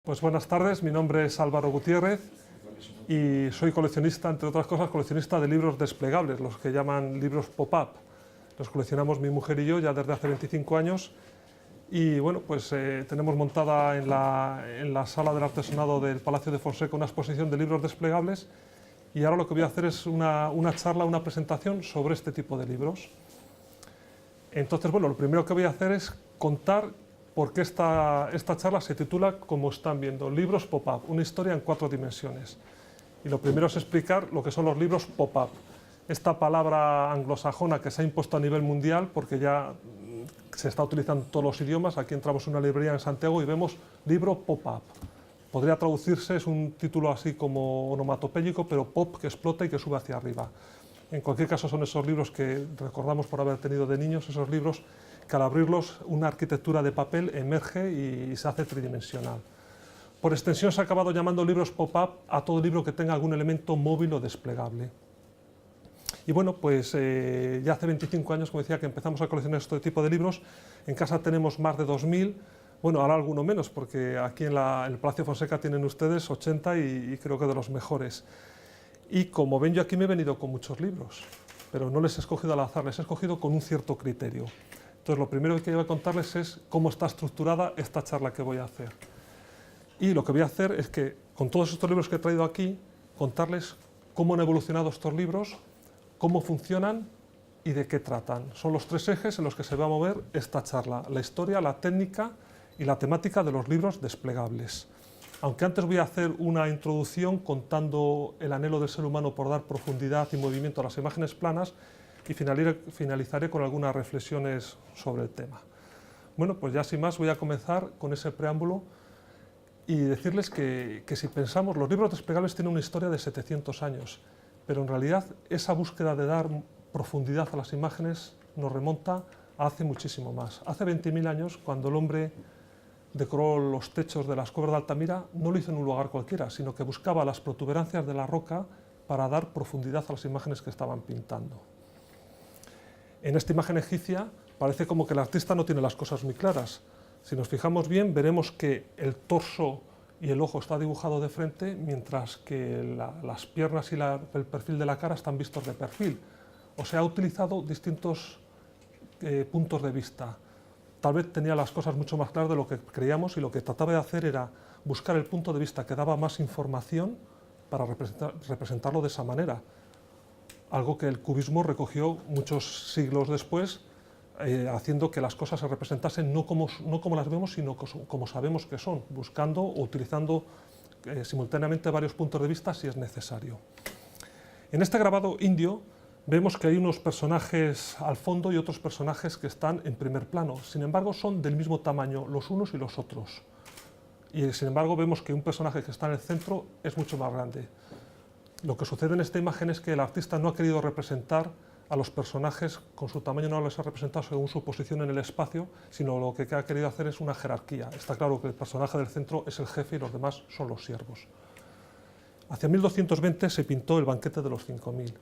Pues buenas tardes, mi nombre es Álvaro Gutiérrez y soy coleccionista, entre otras cosas, coleccionista de libros desplegables, los que llaman libros pop-up. Los coleccionamos mi mujer y yo ya desde hace 25 años y bueno, pues tenemos montada en la sala del artesonado del Palacio de Fonseca una exposición de libros desplegables y ahora lo que voy a hacer es una charla, una presentación sobre este tipo de libros. Entonces, bueno, lo primero que voy a hacer es contar por qué esta charla se titula, como están viendo, Libros Pop-up, una historia en 4 dimensiones. Y lo primero es explicar lo que son los libros pop-up. Esta palabra anglosajona que se ha impuesto a nivel mundial, porque ya se está utilizando en todos los idiomas. Aquí entramos en una librería en Santiago y vemos libro pop-up. Podría traducirse, es un título así como onomatopéyico, pero pop que explota y que sube hacia arriba. En cualquier caso son esos libros que recordamos por haber tenido de niños, esos libros que al abrirlos una arquitectura de papel emerge y se hace tridimensional. Por extensión se ha acabado llamando libros pop-up a todo libro que tenga algún elemento móvil o desplegable. Y bueno, pues ya hace 25 años, como decía, que empezamos a coleccionar este tipo de libros. En casa tenemos más de 2000, bueno, ahora alguno menos, porque aquí en el Palacio Fonseca tienen ustedes 80 y creo que de los mejores. Y como ven, yo aquí me he venido con muchos libros, pero no les he escogido al azar, les he escogido con un cierto criterio. Entonces, lo primero que voy a contarles es cómo está estructurada esta charla que voy a hacer. Y lo que voy a hacer es que, con todos estos libros que he traído aquí, contarles cómo han evolucionado estos libros, cómo funcionan y de qué tratan. Son los 3 ejes en los que se va a mover esta charla: la historia, la técnica y la temática de los libros desplegables. Aunque antes voy a hacer una introducción contando el anhelo del ser humano por dar profundidad y movimiento a las imágenes planas, y finalizaré con algunas reflexiones sobre el tema. Bueno, pues ya sin más voy a comenzar con ese preámbulo y decirles que si pensamos, los libros desplegables tienen una historia de 700 años, pero en realidad esa búsqueda de dar profundidad a las imágenes nos remonta a hace muchísimo más. Hace 20.000 años, cuando el hombre decoró los techos de las cuevas de Altamira, no lo hizo en un lugar cualquiera, sino que buscaba las protuberancias de la roca para dar profundidad a las imágenes que estaban pintando. En esta imagen egipcia parece como que el artista no tiene las cosas muy claras. Si nos fijamos bien, veremos que el torso y el ojo está dibujado de frente, mientras que las piernas y el perfil de la cara están vistos de perfil. O sea, ha utilizado distintos puntos de vista. Tal vez tenía las cosas mucho más claras de lo que creíamos, y lo que trataba de hacer era buscar el punto de vista que daba más información para representarlo de esa manera. Algo que el cubismo recogió muchos siglos después, haciendo que las cosas se representasen no como las vemos, sino como sabemos que son, buscando o utilizando simultáneamente varios puntos de vista si es necesario. En este grabado indio vemos que hay unos personajes al fondo y otros personajes que están en primer plano. Sin embargo, son del mismo tamaño los unos y los otros. Y sin embargo vemos que un personaje que está en el centro es mucho más grande. Lo que sucede en esta imagen es que el artista no ha querido representar a los personajes con su tamaño, no los ha representado según su posición en el espacio, sino lo que ha querido hacer es una jerarquía. Está claro que el personaje del centro es el jefe y los demás son los siervos. Hacia 1220 se pintó el banquete de los 5000.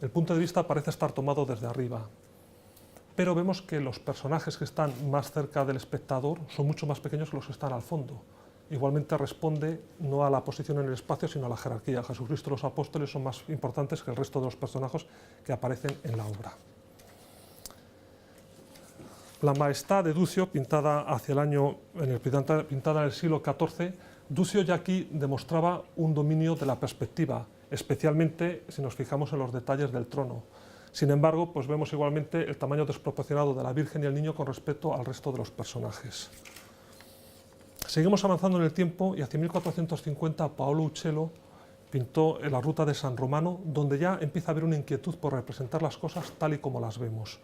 El punto de vista parece estar tomado desde arriba, pero vemos que los personajes que están más cerca del espectador son mucho más pequeños que los que están al fondo. Igualmente responde no a la posición en el espacio, sino a la jerarquía. Jesucristo y los apóstoles son más importantes que el resto de los personajes que aparecen en la obra. La Maestà de Duccio, pintada en el siglo XIV, Duccio ya aquí demostraba un dominio de la perspectiva, especialmente si nos fijamos en los detalles del trono. Sin embargo, pues vemos igualmente el tamaño desproporcionado de la Virgen y el Niño con respecto al resto de los personajes. Seguimos avanzando en el tiempo y hacia 1450 Paolo Uccello pintó la Ruta de San Romano, donde ya empieza a haber una inquietud por representar las cosas tal y como las vemos.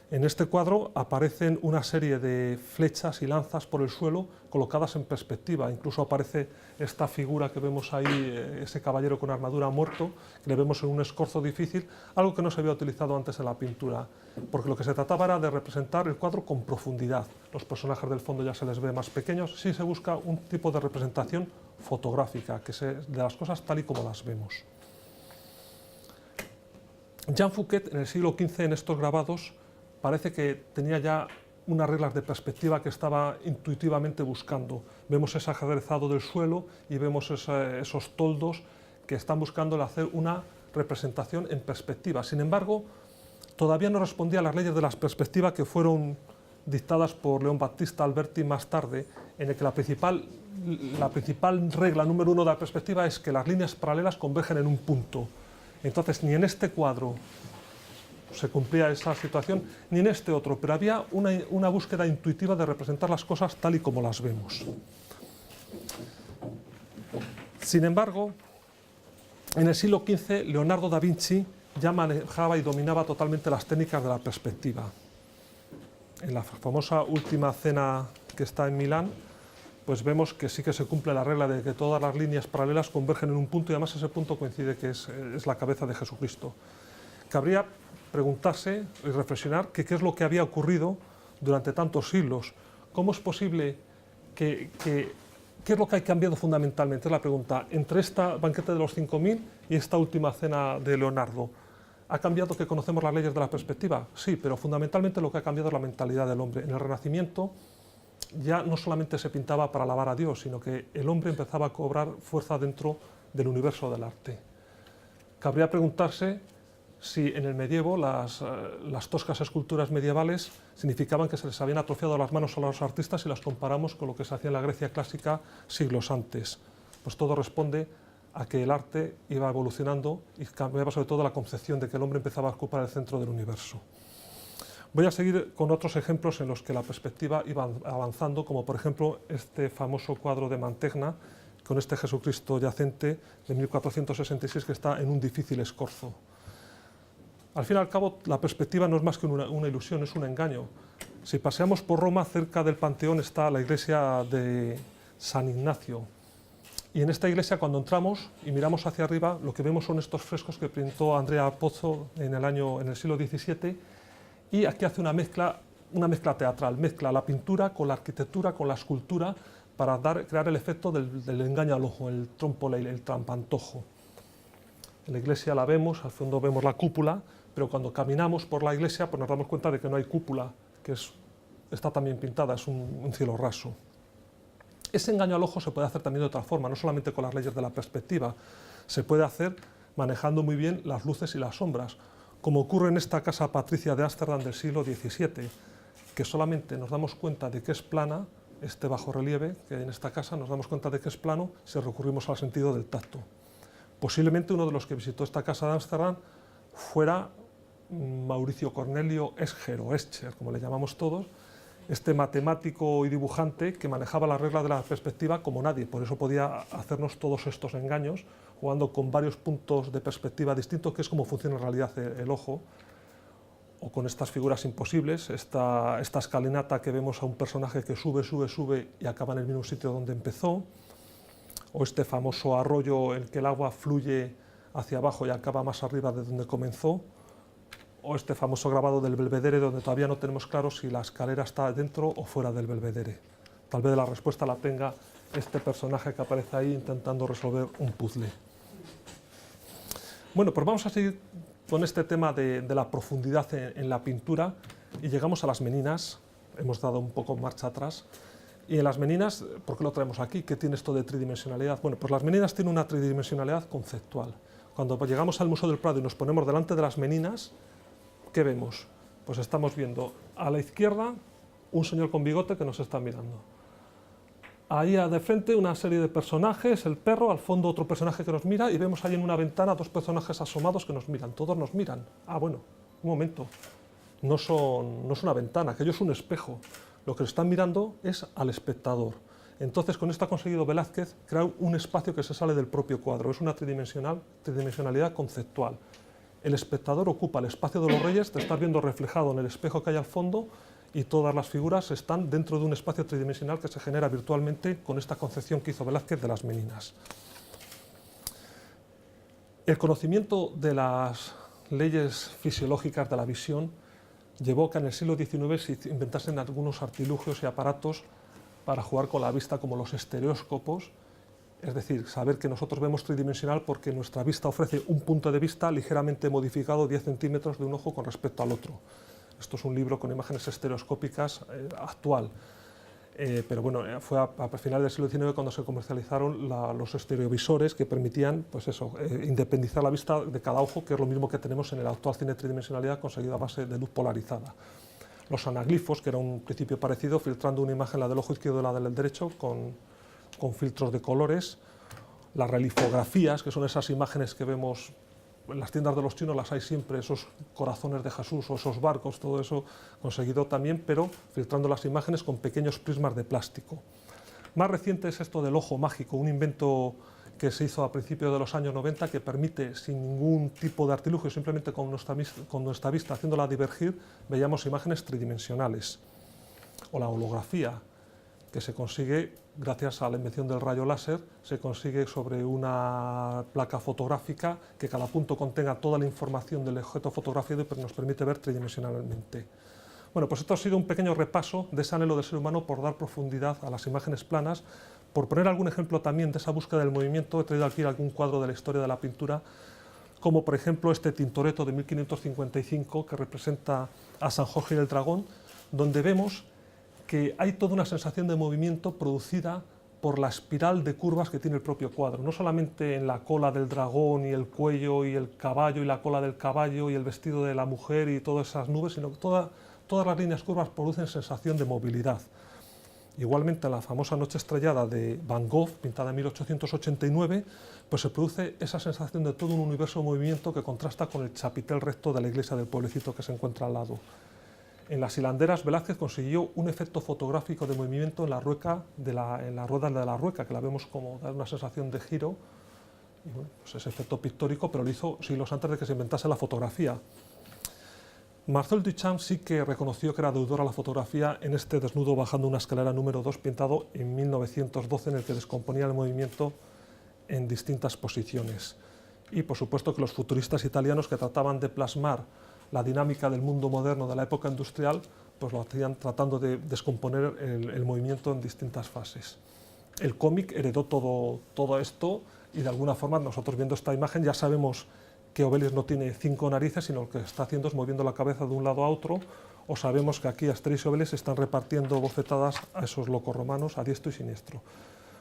En este cuadro aparecen una serie de flechas y lanzas por el suelo colocadas en perspectiva. Incluso aparece esta figura que vemos ahí, ese caballero con armadura muerto, que le vemos en un escorzo difícil, algo que no se había utilizado antes en la pintura, porque lo que se trataba era de representar el cuadro con profundidad. Los personajes del fondo ya se les ve más pequeños, sí se busca un tipo de representación fotográfica, de las cosas tal y como las vemos. Jean Fouquet, en el siglo XV, en estos grabados, parece que tenía ya unas reglas de perspectiva que estaba intuitivamente buscando. Vemos ese ajedrezado del suelo y vemos esos toldos que están buscando hacer una representación en perspectiva. Sin embargo, todavía no respondía a las leyes de la perspectiva que fueron dictadas por León Battista Alberti más tarde, en el que la principal regla número 1 de la perspectiva es que las líneas paralelas convergen en un punto. Entonces, ni en este cuadro se cumplía esa situación, ni en este otro, pero había una búsqueda intuitiva de representar las cosas tal y como las vemos. Sin embargo, en el siglo XV, Leonardo da Vinci ya manejaba y dominaba totalmente las técnicas de la perspectiva. En la famosa Última Cena que está en Milán, pues vemos que sí que se cumple la regla de que todas las líneas paralelas convergen en un punto, y además ese punto coincide que es la cabeza de Jesucristo. Cabría preguntarse y reflexionar qué es lo que había ocurrido durante tantos siglos. ¿Cómo es posible qué es lo que ha cambiado fundamentalmente? Es la pregunta. Entre esta banquete de los 5000 y esta Última Cena de Leonardo, ¿ha cambiado que conocemos las leyes de la perspectiva? Sí, pero fundamentalmente lo que ha cambiado es la mentalidad del hombre. En el Renacimiento ya no solamente se pintaba para alabar a Dios, sino que el hombre empezaba a cobrar fuerza dentro del universo del arte. Cabría preguntarse si en el medievo las toscas esculturas medievales significaban que se les habían atrofiado las manos a los artistas si las comparamos con lo que se hacía en la Grecia clásica siglos antes. Pues todo responde a que el arte iba evolucionando y cambiaba sobre todo la concepción de que el hombre empezaba a ocupar el centro del universo. Voy a seguir con otros ejemplos en los que la perspectiva iba avanzando, como por ejemplo este famoso cuadro de Mantegna, con este Jesucristo yacente de 1466 que está en un difícil escorzo. Al fin y al cabo, la perspectiva no es más que una ilusión, es un engaño. Si paseamos por Roma, cerca del Panteón está la iglesia de San Ignacio. Y en esta iglesia, cuando entramos y miramos hacia arriba, lo que vemos son estos frescos que pintó Andrea Pozzo en el siglo XVII, y aquí hace una mezcla teatral, mezcla la pintura con la arquitectura, con la escultura, para crear el efecto del engaño al ojo, el trompe-l'œil, el trampantojo. En la iglesia la vemos, al fondo vemos la cúpula, pero cuando caminamos por la iglesia pues nos damos cuenta de que no hay cúpula, que está también pintada, es un cielo raso. Ese engaño al ojo se puede hacer también de otra forma, no solamente con las leyes de la perspectiva, se puede hacer manejando muy bien las luces y las sombras, como ocurre en esta casa patricia de Ámsterdam del siglo XVII, que solamente nos damos cuenta de que es plana, este bajorrelieve que hay en esta casa, nos damos cuenta de que es plano si recurrimos al sentido del tacto. Posiblemente uno de los que visitó esta casa de Ámsterdam fuera Mauricio Cornelio Escher, o Escher, como le llamamos todos, este matemático y dibujante que manejaba las reglas de la perspectiva como nadie, por eso podía hacernos todos estos engaños, jugando con varios puntos de perspectiva distintos, que es como funciona en realidad el ojo, o con estas figuras imposibles, esta escalinata que vemos a un personaje que sube, sube, sube y acaba en el mismo sitio donde empezó, o este famoso arroyo en el que el agua fluye hacia abajo y acaba más arriba de donde comenzó, o este famoso grabado del Belvedere, donde todavía no tenemos claro si la escalera está dentro o fuera del Belvedere. Tal vez la respuesta la tenga este personaje que aparece ahí intentando resolver un puzzle. Bueno, pues vamos a seguir con este tema de la profundidad en la pintura y llegamos a las meninas. Hemos dado un poco marcha atrás. Y en las meninas, ¿por qué lo traemos aquí? ¿Qué tiene esto de tridimensionalidad? Bueno, pues las meninas tienen una tridimensionalidad conceptual. Cuando llegamos al Museo del Prado y nos ponemos delante de las meninas, ¿qué vemos? Pues estamos viendo a la izquierda un señor con bigote que nos está mirando. Ahí de frente una serie de personajes, el perro, al fondo otro personaje que nos mira, y vemos ahí en una ventana dos personajes asomados que nos miran. Todos nos miran. Ah, bueno, un momento. No es una ventana, aquello es un espejo. Lo que están mirando es al espectador. Entonces, con esto ha conseguido Velázquez crear un espacio que se sale del propio cuadro. Es una tridimensionalidad conceptual. El espectador ocupa el espacio de los reyes, te estás viendo reflejado en el espejo que hay al fondo, y todas las figuras están dentro de un espacio tridimensional que se genera virtualmente con esta concepción que hizo Velázquez de las meninas. El conocimiento de las leyes fisiológicas de la visión llevó a que en el siglo XIX se inventasen algunos artilugios y aparatos para jugar con la vista, como los estereóscopos, es decir, saber que nosotros vemos tridimensional porque nuestra vista ofrece un punto de vista ligeramente modificado 10 centímetros de un ojo con respecto al otro. Esto es un libro con imágenes estereoscópicas actual. Pero bueno, fue a finales del siglo XIX cuando se comercializaron los estereovisores que permitían, pues eso, independizar la vista de cada ojo, que es lo mismo que tenemos en el actual cine de tridimensionalidad conseguido a base de luz polarizada. Los anaglifos, que era un principio parecido, filtrando una imagen, la del ojo izquierdo y la del derecho, con filtros de colores. Las relifografías, que son esas imágenes que vemos en las tiendas de los chinos, las hay siempre, esos corazones de Jesús o esos barcos, todo eso conseguido también, pero filtrando las imágenes con pequeños prismas de plástico. Más reciente es esto del ojo mágico, un invento que se hizo a principios de los años 90 que permite, sin ningún tipo de artilugio, simplemente con nuestra vista haciéndola divergir, veíamos imágenes tridimensionales. O la holografía, que se consigue gracias a la invención del rayo láser, se consigue sobre una placa fotográfica que cada punto contenga toda la información del objeto fotografiado y nos permite ver tridimensionalmente. Bueno, pues esto ha sido un pequeño repaso de ese anhelo del ser humano por dar profundidad a las imágenes planas. Por poner algún ejemplo también de esa búsqueda del movimiento, he traído aquí algún cuadro de la historia de la pintura, como por ejemplo este Tintoretto de 1555 que representa a San Jorge y el dragón, donde vemos que hay toda una sensación de movimiento producida por la espiral de curvas que tiene el propio cuadro, no solamente en la cola del dragón y el cuello y el caballo y la cola del caballo y el vestido de la mujer y todas esas nubes, sino que todas las líneas curvas producen sensación de movilidad. Igualmente en la famosa Noche estrellada de Van Gogh, pintada en 1889, pues se produce esa sensación de todo un universo de movimiento que contrasta con el chapitel recto de la iglesia del pueblecito que se encuentra al lado. En las hilanderas, Velázquez consiguió un efecto fotográfico de movimiento en la rueda de la rueca, que la vemos como dar una sensación de giro, y bueno, pues ese efecto pictórico, pero lo hizo siglos antes de que se inventase la fotografía. Marcel Duchamp sí que reconoció que era deudor a la fotografía en este desnudo bajando una escalera número 2, pintado en 1912, en el que descomponía el movimiento en distintas posiciones. Y por supuesto que los futuristas italianos que trataban de plasmar la dinámica del mundo moderno de la época industrial, pues lo hacían tratando de descomponer el movimiento en distintas fases. El cómic heredó todo esto y de alguna forma nosotros viendo esta imagen ya sabemos que Obelix no tiene 5 narices, sino lo que está haciendo es moviendo la cabeza de un lado a otro, o sabemos que aquí Asterix y Obelix están repartiendo bofetadas a esos locos romanos a diestro y siniestro.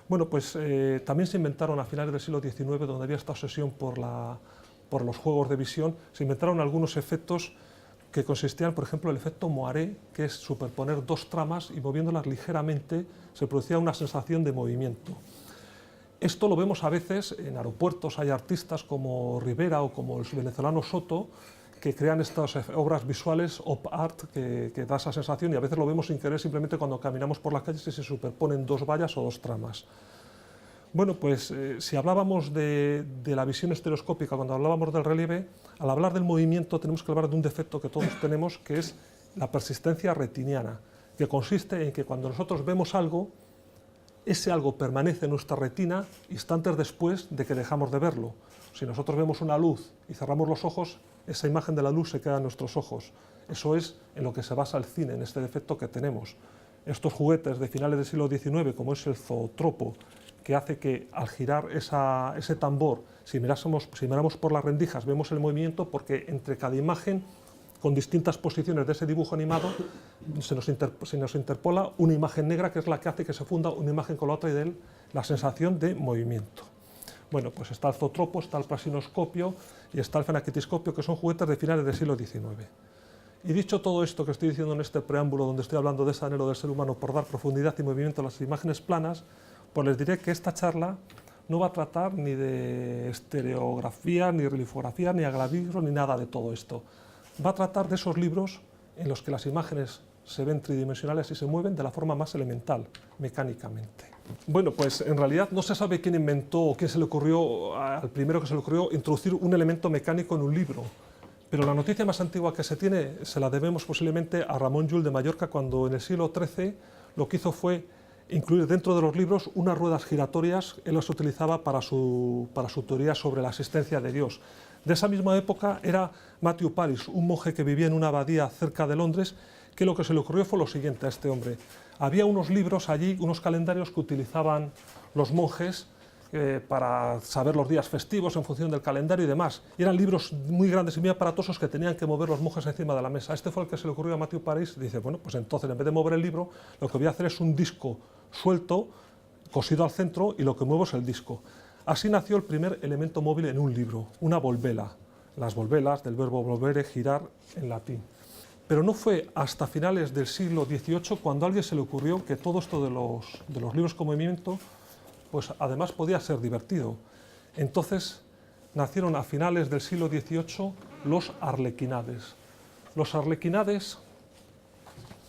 Bueno, pues también se inventaron a finales del siglo XIX, donde había esta obsesión por los juegos de visión, se inventaron algunos efectos que consistían, por ejemplo, el efecto moiré, que es superponer dos tramas y moviéndolas ligeramente se producía una sensación de movimiento. Esto lo vemos a veces en aeropuertos, hay artistas como Rivera o como el venezolano Soto que crean estas obras visuales, op art, que da esa sensación y a veces lo vemos sin querer simplemente cuando caminamos por las calles y se superponen dos vallas o dos tramas. Bueno, pues si hablábamos de la visión estereoscópica, cuando hablábamos del relieve, al hablar del movimiento tenemos que hablar de un defecto que todos tenemos, que es la persistencia retiniana, que consiste en que cuando nosotros vemos algo, ese algo permanece en nuestra retina instantes después de que dejamos de verlo. Si nosotros vemos una luz y cerramos los ojos, esa imagen de la luz se queda en nuestros ojos. Eso es en lo que se basa el cine, en este defecto que tenemos. Estos juguetes de finales del siglo XIX, como es el zootropo, que hace que al girar ese tambor, si miramos por las rendijas, vemos el movimiento porque entre cada imagen, con distintas posiciones de ese dibujo animado, se nos interpola una imagen negra que es la que hace que se funda una imagen con la otra y de él la sensación de movimiento. Bueno, pues está el zootropo, está el prasinoscopio y está el fenaquitiscopio, que son juguetes de finales del siglo XIX. Y dicho todo esto que estoy diciendo en este preámbulo, donde estoy hablando de ese anhelo del ser humano por dar profundidad y movimiento a las imágenes planas, pues les diré que esta charla no va a tratar ni de estereografía, ni relifografía, ni agravismo, ni nada de todo esto. Va a tratar de esos libros en los que las imágenes se ven tridimensionales y se mueven de la forma más elemental, mecánicamente. Bueno, pues en realidad no se sabe quién inventó o quién se le ocurrió, al primero que se le ocurrió, introducir un elemento mecánico en un libro. Pero la noticia más antigua que se tiene se la debemos posiblemente a Ramón Llull de Mallorca, cuando en el siglo XIII lo que hizo fue incluir dentro de los libros unas ruedas giratorias. Él las utilizaba para su teoría sobre la existencia de Dios. De esa misma época era Matthew Paris, un monje que vivía en una abadía cerca de Londres, que lo que se le ocurrió fue lo siguiente a este hombre. Había unos libros allí, unos calendarios que utilizaban los monjes para saber los días festivos en función del calendario y demás. Y eran libros muy grandes y muy aparatosos que tenían que mover los monjes encima de la mesa. Este fue el que se le ocurrió a Mathieu Paris. Dice, bueno, pues entonces en vez de mover el libro, lo que voy a hacer es un disco suelto, cosido al centro, y lo que muevo es el disco. Así nació el primer elemento móvil en un libro, una volvela. Las volvelas, del verbo volvere, girar en latín. Pero no fue hasta finales del siglo XVIII cuando a alguien se le ocurrió que todo esto de los libros con movimiento, pues además podía ser divertido. Entonces nacieron a finales del siglo XVIII los arlequinades. Los arlequinades,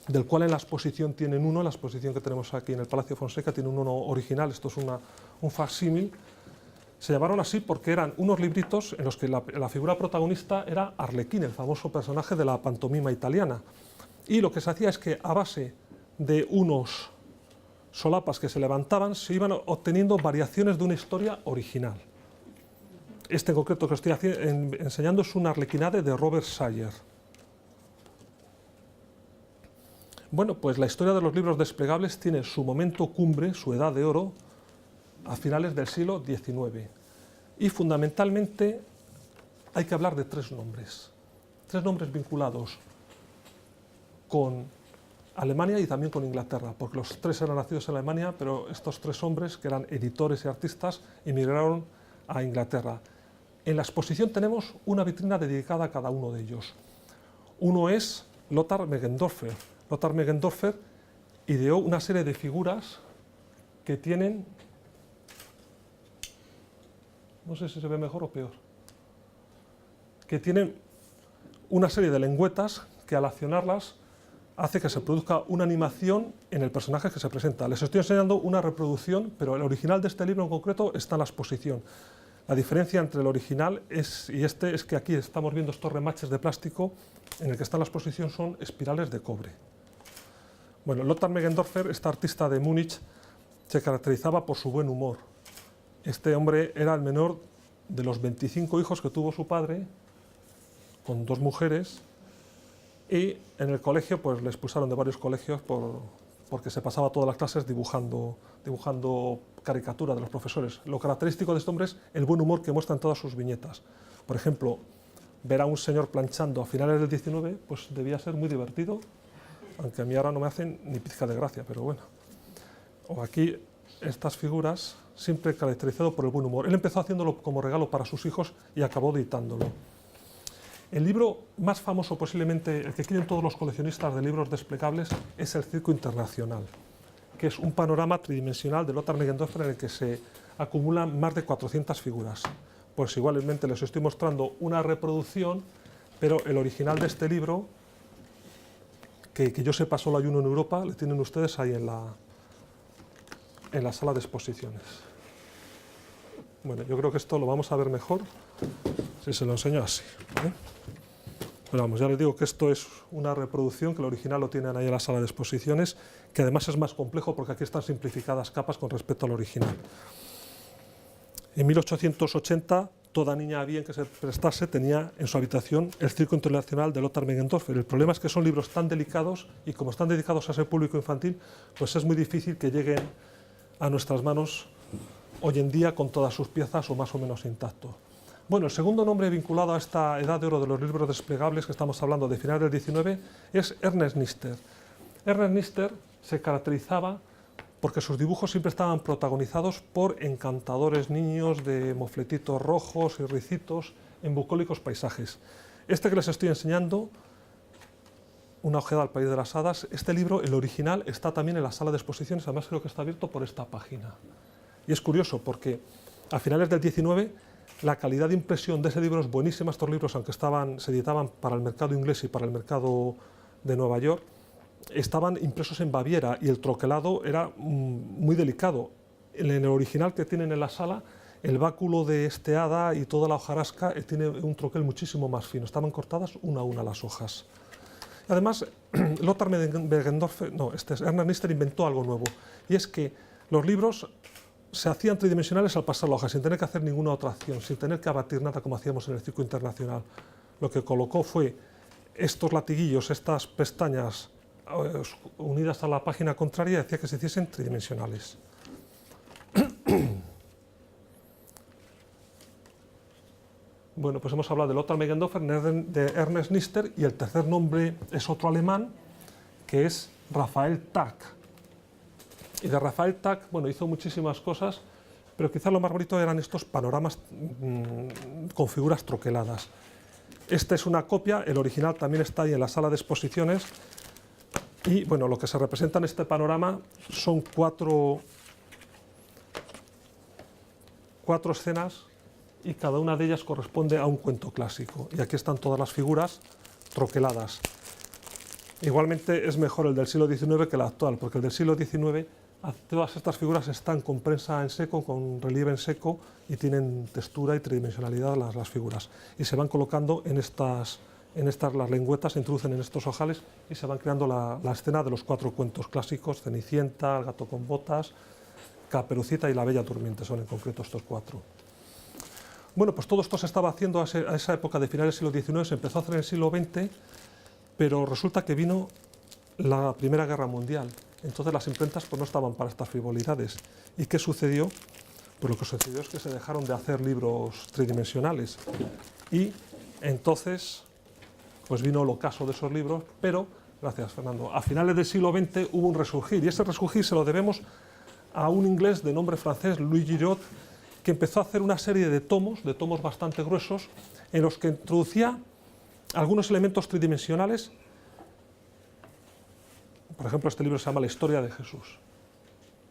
del cual en la exposición tienen uno, la exposición que tenemos aquí en el Palacio Fonseca tiene uno original, esto es un facsímil. Se llamaron así porque eran unos libritos en los que la figura protagonista era Arlequín, el famoso personaje de la pantomima italiana. Y lo que se hacía es que a base de unos solapas que se levantaban, se iban obteniendo variaciones de una historia original. Este en concreto que estoy enseñando es un arlequinade de Robert Sayer. Bueno, pues la historia de los libros desplegables tiene su momento cumbre, su edad de oro, a finales del siglo XIX. Y fundamentalmente hay que hablar de tres nombres vinculados con Alemania y también con Inglaterra, porque los tres eran nacidos en Alemania, pero estos tres hombres, que eran editores y artistas, emigraron a Inglaterra. En la exposición tenemos una vitrina dedicada a cada uno de ellos. Uno es Lothar Meggendorfer. Lothar Meggendorfer ideó una serie de figuras que tienen, no sé si se ve mejor o peor, que tienen una serie de lengüetas que al accionarlas hace que se produzca una animación en el personaje que se presenta. Les estoy enseñando una reproducción, pero el original de este libro en concreto está en la exposición. La diferencia entre el original y este es que aquí estamos viendo estos remaches de plástico, en el que está en la exposición son espirales de cobre. Bueno, Lothar Meggendorfer, este artista de Múnich, se caracterizaba por su buen humor. Este hombre era el menor de los 25 hijos que tuvo su padre, con dos mujeres, y en el colegio pues le expulsaron de varios colegios porque se pasaba todas las clases dibujando caricaturas de los profesores. Lo característico de este hombre es el buen humor que muestra en todas sus viñetas. Por ejemplo, ver a un señor planchando a finales del 19 pues debía ser muy divertido, aunque a mí ahora no me hacen ni pizca de gracia, pero bueno. O aquí estas figuras, siempre caracterizado por el buen humor. Él empezó haciéndolo como regalo para sus hijos y acabó editándolo. El libro más famoso, posiblemente el que quieren todos los coleccionistas de libros desplegables, es El Circo Internacional, que es un panorama tridimensional de Lothar Meggendorfer en el que se acumulan más de 400 figuras. Pues igualmente les estoy mostrando una reproducción, pero el original de este libro, que yo sepa solo hay uno en Europa, le tienen ustedes ahí en la sala de exposiciones. Bueno, yo creo que esto lo vamos a ver mejor si se lo enseño así, ¿eh? Pero vamos, ya les digo que esto es una reproducción, que el original lo tienen ahí en la sala de exposiciones, que además es más complejo porque aquí están simplificadas capas con respecto al original. En 1880, toda niña bien que se prestase tenía en su habitación El Circo Internacional de Lothar Meggendorfer. El problema es que son libros tan delicados y como están dedicados a ese público infantil, pues es muy difícil que lleguen a nuestras manos hoy en día con todas sus piezas o más o menos intactos. Bueno, el segundo nombre vinculado a esta edad de oro de los libros desplegables que estamos hablando de finales del 19 es Ernest Nister. Ernest Nister se caracterizaba porque sus dibujos siempre estaban protagonizados por encantadores niños de mofletitos rojos y ricitos en bucólicos paisajes. Este que les estoy enseñando, Una ojeada al país de las hadas, este libro, el original, está también en la sala de exposiciones, además creo que está abierto por esta página. Y es curioso porque a finales del 19 la calidad de impresión de ese libro es buenísima. Estos libros, aunque se editaban para el mercado inglés y para el mercado de Nueva York, estaban impresos en Baviera y el troquelado era muy delicado. En el original que tienen en la sala, el báculo de este hada y toda la hojarasca tiene un troquel muchísimo más fino. Estaban cortadas una a una las hojas. Además, Lothar Meggendorfer, Ernest Nister inventó algo nuevo, y es que los libros se hacían tridimensionales al pasar la hoja, sin tener que hacer ninguna otra acción, sin tener que abatir nada como hacíamos en el Circo Internacional. Lo que colocó fue estos latiguillos, estas pestañas unidas a la página contraria, y hacía que se hiciesen tridimensionales. Bueno, pues hemos hablado del Lothar Meggendorfer, de Ernest Nister, y el tercer nombre es otro alemán, que es Raphael Tack. Y de Raphael Tack, bueno, hizo muchísimas cosas, pero quizás lo más bonito eran estos panoramas con figuras troqueladas. Esta es una copia, el original también está ahí en la sala de exposiciones, y bueno, lo que se representa en este panorama son cuatro escenas, y cada una de ellas corresponde a un cuento clásico. Y aquí están todas las figuras troqueladas. Igualmente es mejor el del siglo XIX que el actual, porque el del siglo XIX, todas estas figuras están con prensa en seco, con relieve en seco, y tienen textura y tridimensionalidad las figuras. Y se van colocando en estas las lengüetas, se introducen en estos ojales y se van creando la escena de los cuatro cuentos clásicos: Cenicienta, El gato con botas, Caperucita y La bella durmiente, son en concreto estos cuatro. Bueno, pues todo esto se estaba haciendo a esa época de finales del siglo XIX, se empezó a hacer en el siglo XX, pero resulta que vino la Primera Guerra Mundial. Entonces las imprentas pues, no estaban para estas frivolidades. ¿Y qué sucedió? Pues lo que sucedió es que se dejaron de hacer libros tridimensionales. Y entonces pues vino el ocaso de esos libros, pero, gracias Fernando, a finales del siglo XX hubo un resurgir, y ese resurgir se lo debemos a un inglés de nombre francés, Louis Giraud, que empezó a hacer una serie de tomos bastante gruesos, en los que introducía algunos elementos tridimensionales. Por ejemplo, este libro se llama La historia de Jesús.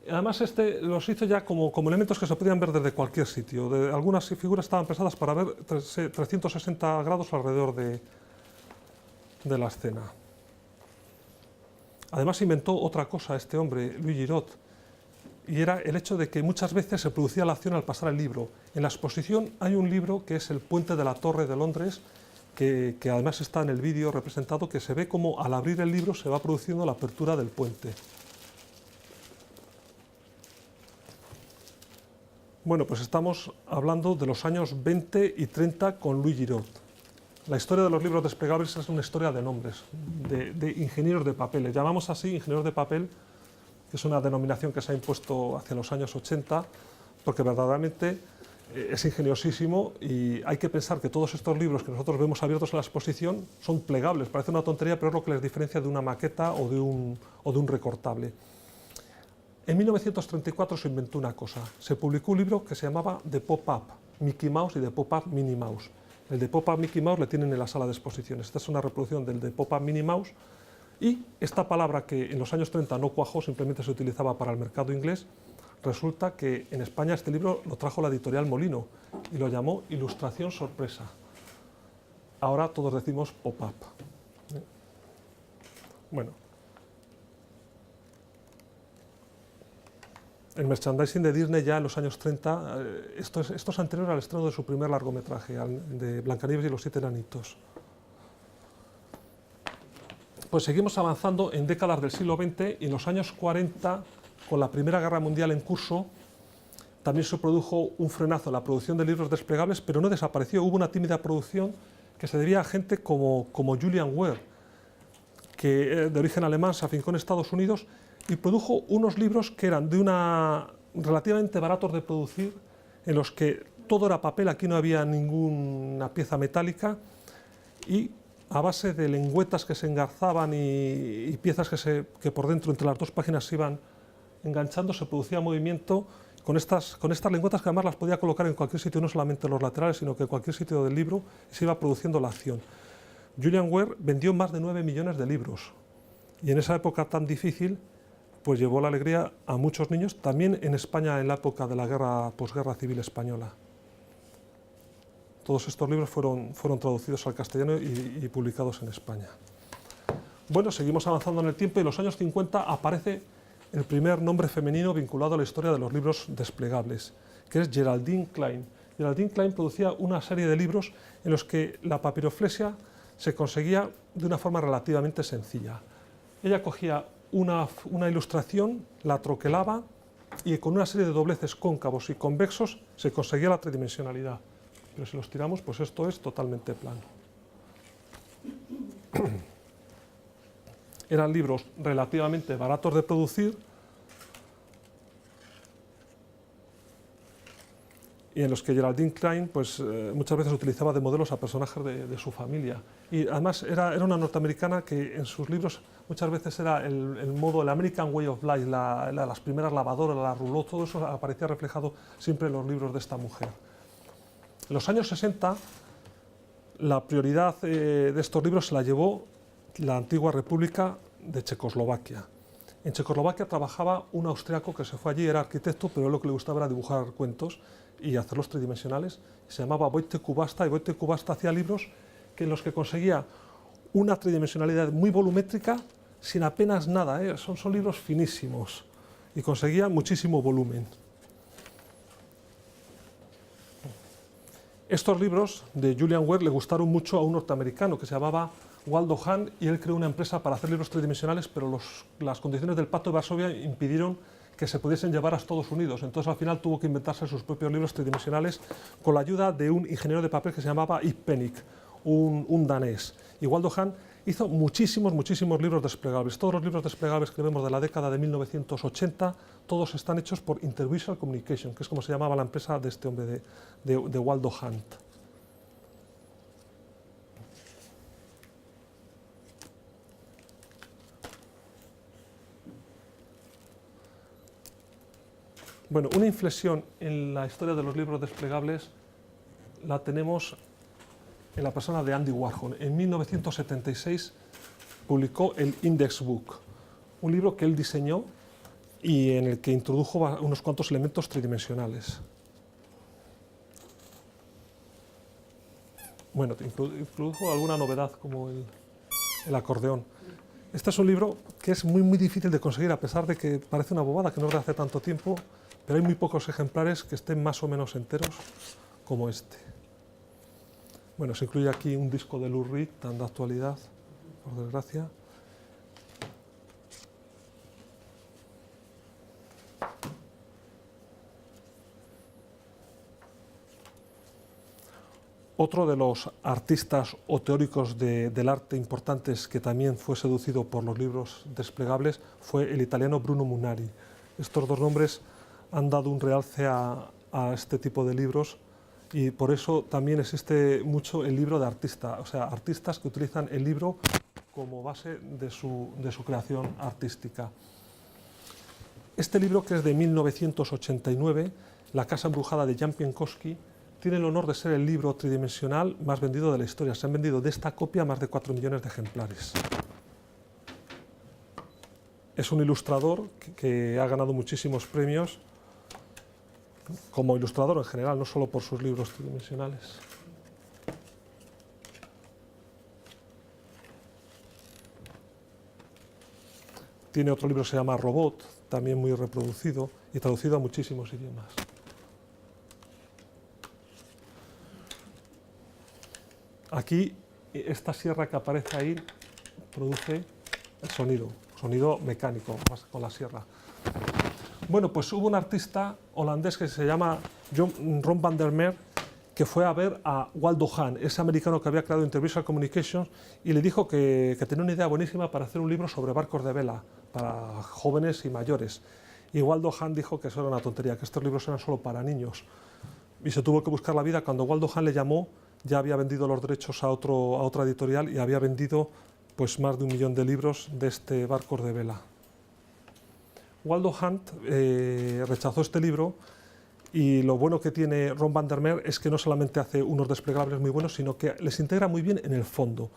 Además, los hizo ya como elementos que se podían ver desde cualquier sitio. Algunas figuras estaban pensadas para ver 360 grados alrededor de la escena. Además, inventó otra cosa este hombre, Louis Giraud, y era el hecho de que muchas veces se producía la acción al pasar el libro. En la exposición hay un libro que es El puente de la Torre de Londres, que además está en el vídeo representado, que se ve como al abrir el libro se va produciendo la apertura del puente. Bueno, pues estamos hablando de los años 20 y 30 con Louis Giraud. La historia de los libros desplegables es una historia de nombres, de ingenieros de papel. Le llamamos así ingenieros de papel, que es una denominación que se ha impuesto hacia los años 80, porque verdaderamente es ingeniosísimo, y hay que pensar que todos estos libros que nosotros vemos abiertos en la exposición son plegables. Parece una tontería, pero es lo que les diferencia de una maqueta o de un recortable. En 1934 se inventó una cosa. Se publicó un libro que se llamaba The Pop-Up Mickey Mouse y The Pop-Up Minnie Mouse. El de Pop-Up Mickey Mouse le tienen en la sala de exposiciones. Esta es una reproducción del de Pop-Up Minnie Mouse. Y esta palabra, que en los años 30 no cuajó, simplemente se utilizaba para el mercado inglés, resulta que en España este libro lo trajo la editorial Molino y lo llamó Ilustración Sorpresa. Ahora todos decimos pop-up. Bueno, el merchandising de Disney ya en los años 30, esto es anterior al estreno de su primer largometraje, de Blancanieves y los 7 enanitos. Pues seguimos avanzando en décadas del siglo XX, y en los años 40, con la Primera Guerra Mundial en curso, también se produjo un frenazo en la producción de libros desplegables, pero no desapareció. Hubo una tímida producción que se debía a gente como Julian Ware, que de origen alemán se afincó en Estados Unidos y produjo unos libros que eran relativamente baratos de producir, en los que todo era papel, aquí no había ninguna pieza metálica, y a base de lengüetas que se engarzaban y piezas que por dentro, entre las dos páginas, se iban enganchando, se producía movimiento con estas lengüetas, que además las podía colocar en cualquier sitio, no solamente en los laterales, sino que en cualquier sitio del libro, y se iba produciendo la acción. Julian Ware vendió más de 9 millones de libros, y en esa época tan difícil pues llevó la alegría a muchos niños, también en España en la época de la posguerra civil española. Todos estos libros fueron traducidos al castellano y publicados en España. Bueno, seguimos avanzando en el tiempo, y en los años 50 aparece el primer nombre femenino vinculado a la historia de los libros desplegables, que es Geraldine Klein. Geraldine Klein producía una serie de libros en los que la papiroflexia se conseguía de una forma relativamente sencilla. Ella cogía una ilustración, la troquelaba, y con una serie de dobleces cóncavos y convexos se conseguía la tridimensionalidad. Pero si los tiramos, pues esto es totalmente plano. Eran libros relativamente baratos de producir, y en los que Geraldine Klein pues, muchas veces utilizaba de modelos a personajes de su familia. Y además era una norteamericana que en sus libros muchas veces era el modo, el American Way of Life, las primeras lavadoras, la rouleau, todo eso aparecía reflejado siempre en los libros de esta mujer. En los años 60, la prioridad de estos libros se la llevó la antigua República de Checoslovaquia. En Checoslovaquia trabajaba un austriaco que se fue allí, era arquitecto, pero lo que le gustaba era dibujar cuentos y hacerlos tridimensionales. Se llamaba Wojtek Kubasta, y Wojtek Kubasta hacía libros en los que conseguía una tridimensionalidad muy volumétrica sin apenas nada, son libros finísimos y conseguía muchísimo volumen. Estos libros de Julian Ware le gustaron mucho a un norteamericano que se llamaba Waldo Hahn, y él creó una empresa para hacer libros tridimensionales, pero las condiciones del Pacto de Varsovia impidieron que se pudiesen llevar a Estados Unidos. Entonces al final tuvo que inventarse sus propios libros tridimensionales con la ayuda de un ingeniero de papel que se llamaba Ib Penning, un danés. Y Waldo Hahn hizo muchísimos libros desplegables. Todos los libros desplegables que vemos de la década de 1980, todos están hechos por Intervisual Communication, que es como se llamaba la empresa de este hombre, de Waldo Hahn. Bueno, una inflexión en la historia de los libros desplegables la tenemos en la persona de Andy Warhol. En 1976 publicó el Index Book, un libro que él diseñó y en el que introdujo unos cuantos elementos tridimensionales. Bueno, introdujo alguna novedad como el acordeón. Este es un libro que es muy difícil de conseguir, a pesar de que parece una bobada, que no es de hace tanto tiempo, pero hay muy pocos ejemplares que estén más o menos enteros como este. Bueno, se incluye aquí un disco de Lou Reed, tan de actualidad, por desgracia. Otro de los artistas o teóricos del arte importantes que también fue seducido por los libros desplegables fue el italiano Bruno Munari. Estos dos nombres han dado un realce a este tipo de libros, y por eso también existe mucho el libro de artista, o sea, artistas que utilizan el libro como base de su creación artística. Este libro, que es de 1989, La casa embrujada de Jan Pienkowski, tiene el honor de ser el libro tridimensional más vendido de la historia. Se han vendido de esta copia más de 4 millones de ejemplares. Es un ilustrador que ha ganado muchísimos premios como ilustrador en general, no solo por sus libros tridimensionales. Tiene otro libro que se llama Robot, también muy reproducido y traducido a muchísimos idiomas. Aquí, esta sierra que aparece ahí produce el sonido mecánico, más con la sierra. Bueno, pues hubo un artista holandés que se llama Ron van der Meer, que fue a ver a Waldo Hahn, ese americano que había creado Intervisual Communications, y le dijo que tenía una idea buenísima para hacer un libro sobre barcos de vela, para jóvenes y mayores. Y Waldo Hahn dijo que eso era una tontería, que estos libros eran solo para niños. Y se tuvo que buscar la vida. Cuando Waldo Hahn le llamó, ya había vendido los derechos a otra editorial y había vendido pues, más de 1 millón de libros de este barcos de vela. Waldo Hahn rechazó este libro, y lo bueno que tiene Ron van der Meer es que no solamente hace unos desplegables muy buenos, sino que les integra muy bien en el fondo.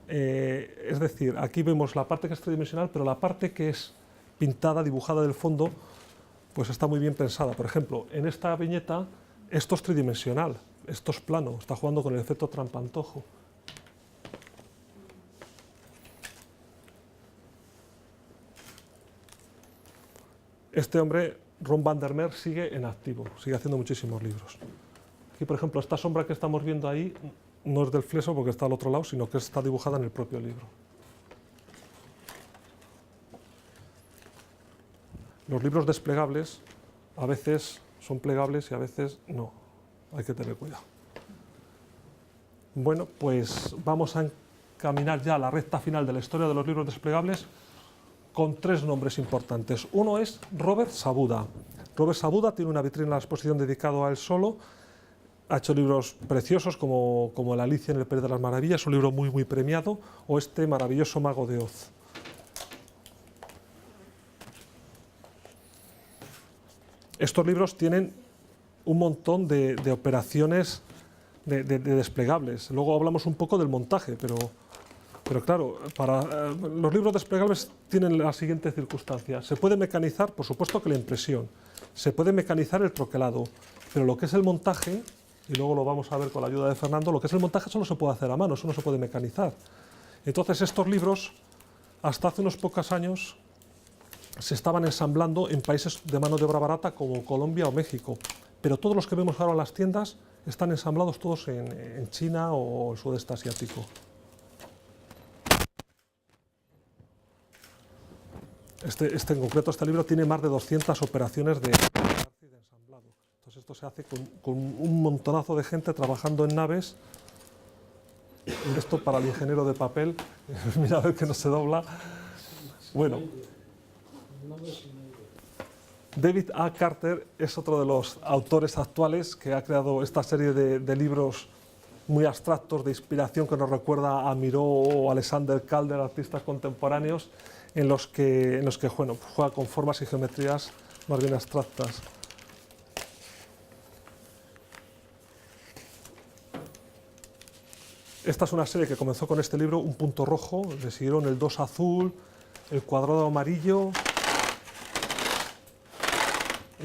Es decir, aquí vemos la parte que es tridimensional, pero la parte que es pintada, dibujada del fondo, pues está muy bien pensada. Por ejemplo, en esta viñeta, esto es tridimensional, esto es plano, está jugando con el efecto trampantojo. Este hombre, Ron van der Meer, sigue en activo, sigue haciendo muchísimos libros. Aquí, por ejemplo, esta sombra que estamos viendo ahí no es del fleso porque está al otro lado, sino que está dibujada en el propio libro. Los libros desplegables a veces son plegables y a veces no. Hay que tener cuidado. Bueno, pues vamos a encaminar ya a la recta final de la historia de los libros desplegables con 3 nombres importantes. Uno es Robert Sabuda. Robert Sabuda tiene una vitrina en la exposición dedicada a él solo. Ha hecho libros preciosos como La Alicia en el País de las Maravillas, un libro muy, muy premiado, o este maravilloso Mago de Oz. Estos libros tienen un montón de operaciones de desplegables. Luego hablamos un poco del montaje, pero claro, los libros desplegables tienen las siguientes circunstancias. Se puede mecanizar, por supuesto que la impresión, se puede mecanizar el troquelado, pero lo que es el montaje, y luego lo vamos a ver con la ayuda de Fernando, lo que es el montaje solo se puede hacer a mano, eso no se puede mecanizar. Entonces estos libros, hasta hace unos pocos años, se estaban ensamblando en países de mano de obra barata como Colombia o México, pero todos los que vemos ahora en las tiendas están ensamblados todos en China o el sudeste asiático. En concreto, este libro tiene más de 200 operaciones de ensamblado. Entonces esto se hace con un montonazo de gente trabajando en naves. Esto para el ingeniero de papel, mira a ver que no se dobla. Bueno, David A. Carter es otro de los autores actuales que ha creado esta serie de libros muy abstractos de inspiración que nos recuerda a Miró o Alexander Calder, artistas contemporáneos, en los que bueno, juega con formas y geometrías más bien abstractas. Esta es una serie que comenzó con este libro, Un punto rojo, le siguieron el 2 azul, el cuadrado amarillo,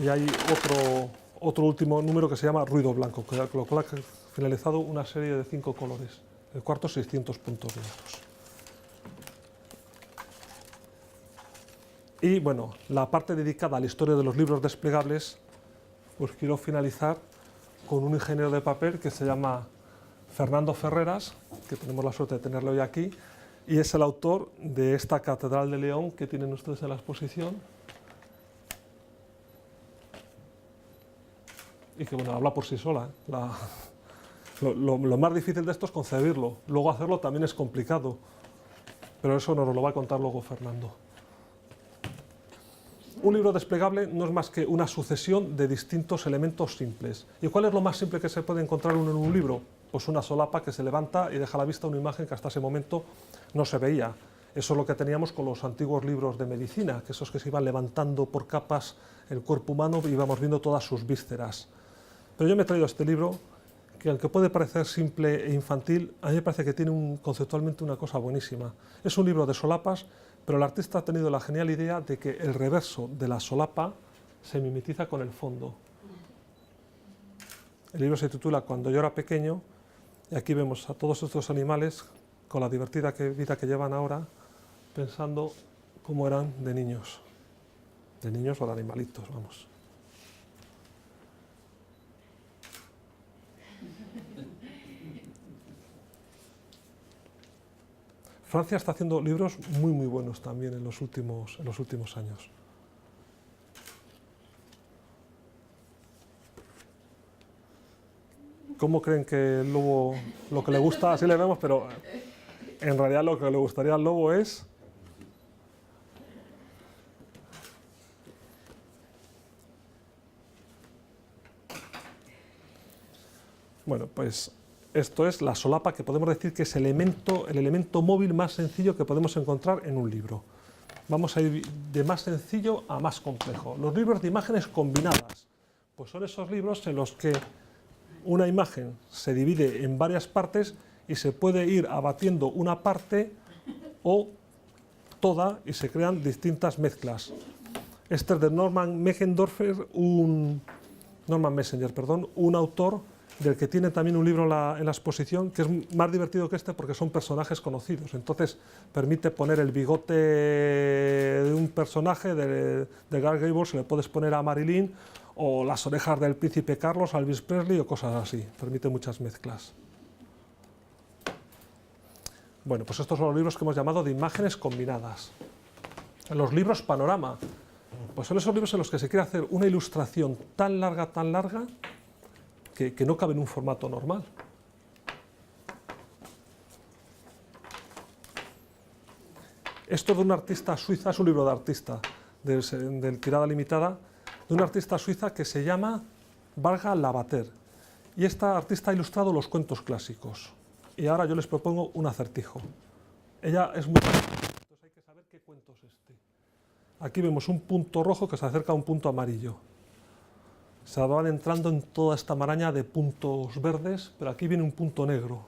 y hay otro último número que se llama Ruido blanco, con lo cual ha finalizado una serie de 5 colores. El cuarto 600 puntos blancos. Y bueno, la parte dedicada a la historia de los libros desplegables, pues quiero finalizar con un ingeniero de papel que se llama Fernando Ferreras, que tenemos la suerte de tenerlo hoy aquí, y es el autor de esta Catedral de León que tienen ustedes en la exposición. Y que bueno, habla por sí sola. Lo más difícil de esto es concebirlo, luego hacerlo también es complicado, pero eso nos lo va a contar luego Fernando. Un libro desplegable no es más que una sucesión de distintos elementos simples. ¿Y cuál es lo más simple que se puede encontrar uno en un libro? Pues una solapa que se levanta y deja a la vista una imagen que hasta ese momento no se veía. Eso es lo que teníamos con los antiguos libros de medicina, que esos que se iban levantando por capas el cuerpo humano y íbamos viendo todas sus vísceras. Pero yo me he traído este libro, que aunque puede parecer simple e infantil, a mí me parece que tiene conceptualmente una cosa buenísima. Es un libro de solapas, pero el artista ha tenido la genial idea de que el reverso de la solapa se mimetiza con el fondo. El libro se titula Cuando yo era pequeño, y aquí vemos a todos estos animales con la divertida vida que llevan ahora, pensando cómo eran de niños o de animalitos, vamos. Francia está haciendo libros muy, muy buenos también en los últimos años. ¿Cómo creen que el lobo, lo que le gusta, así le vemos, pero en realidad lo que le gustaría al lobo es... Bueno, pues esto es la solapa, que podemos decir que es el elemento móvil más sencillo que podemos encontrar en un libro. Vamos a ir de más sencillo a más complejo. Los libros de imágenes combinadas, pues son esos libros en los que una imagen se divide en varias partes y se puede ir abatiendo una parte o toda y se crean distintas mezclas. Este es de Norman Messenger, un autor del que tiene también un libro en la exposición, que es más divertido que este porque son personajes conocidos. Entonces permite poner el bigote de un personaje de Clark Gable, se le puedes poner a Marilyn, o las orejas del príncipe Carlos, a Elvis Presley o cosas así. Permite muchas mezclas. Bueno, pues estos son los libros que hemos llamado de imágenes combinadas. Los libros panorama, pues son esos libros en los que se quiere hacer una ilustración tan larga, que no cabe en un formato normal. Esto de una artista suiza, es un libro de artista, del tirada limitada, de una artista suiza que se llama Varga Lavater. Y esta artista ha ilustrado los cuentos clásicos. Y ahora yo les propongo un acertijo. Ella es muy... Entonces hay que saber qué cuento es este. Aquí vemos un punto rojo que se acerca a un punto amarillo. Se van entrando en toda esta maraña de puntos verdes, pero aquí viene un punto negro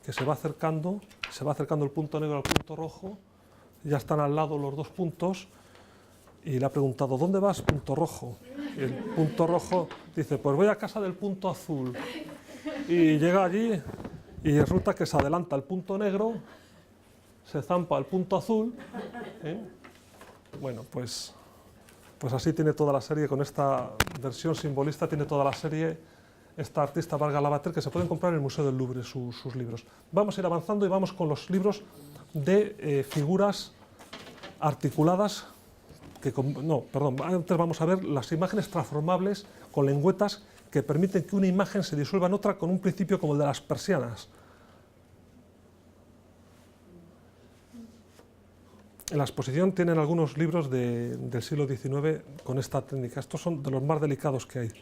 que se va acercando el punto negro al punto rojo, ya están al lado los dos puntos, y le ha preguntado, ¿dónde vas, punto rojo? Y el punto rojo dice, pues voy a casa del punto azul. Y llega allí y resulta que se adelanta el punto negro, se zampa el punto azul, ¿eh? Bueno, pues así tiene toda la serie, con esta versión simbolista tiene toda la serie esta artista Varga Lavater, que se pueden comprar en el Museo del Louvre sus libros. Vamos a ir avanzando y vamos con los libros de figuras articuladas, antes vamos a ver las imágenes transformables con lengüetas que permiten que una imagen se disuelva en otra con un principio como el de las persianas. En la exposición tienen algunos libros del siglo XIX con esta técnica. Estos son de los más delicados que hay.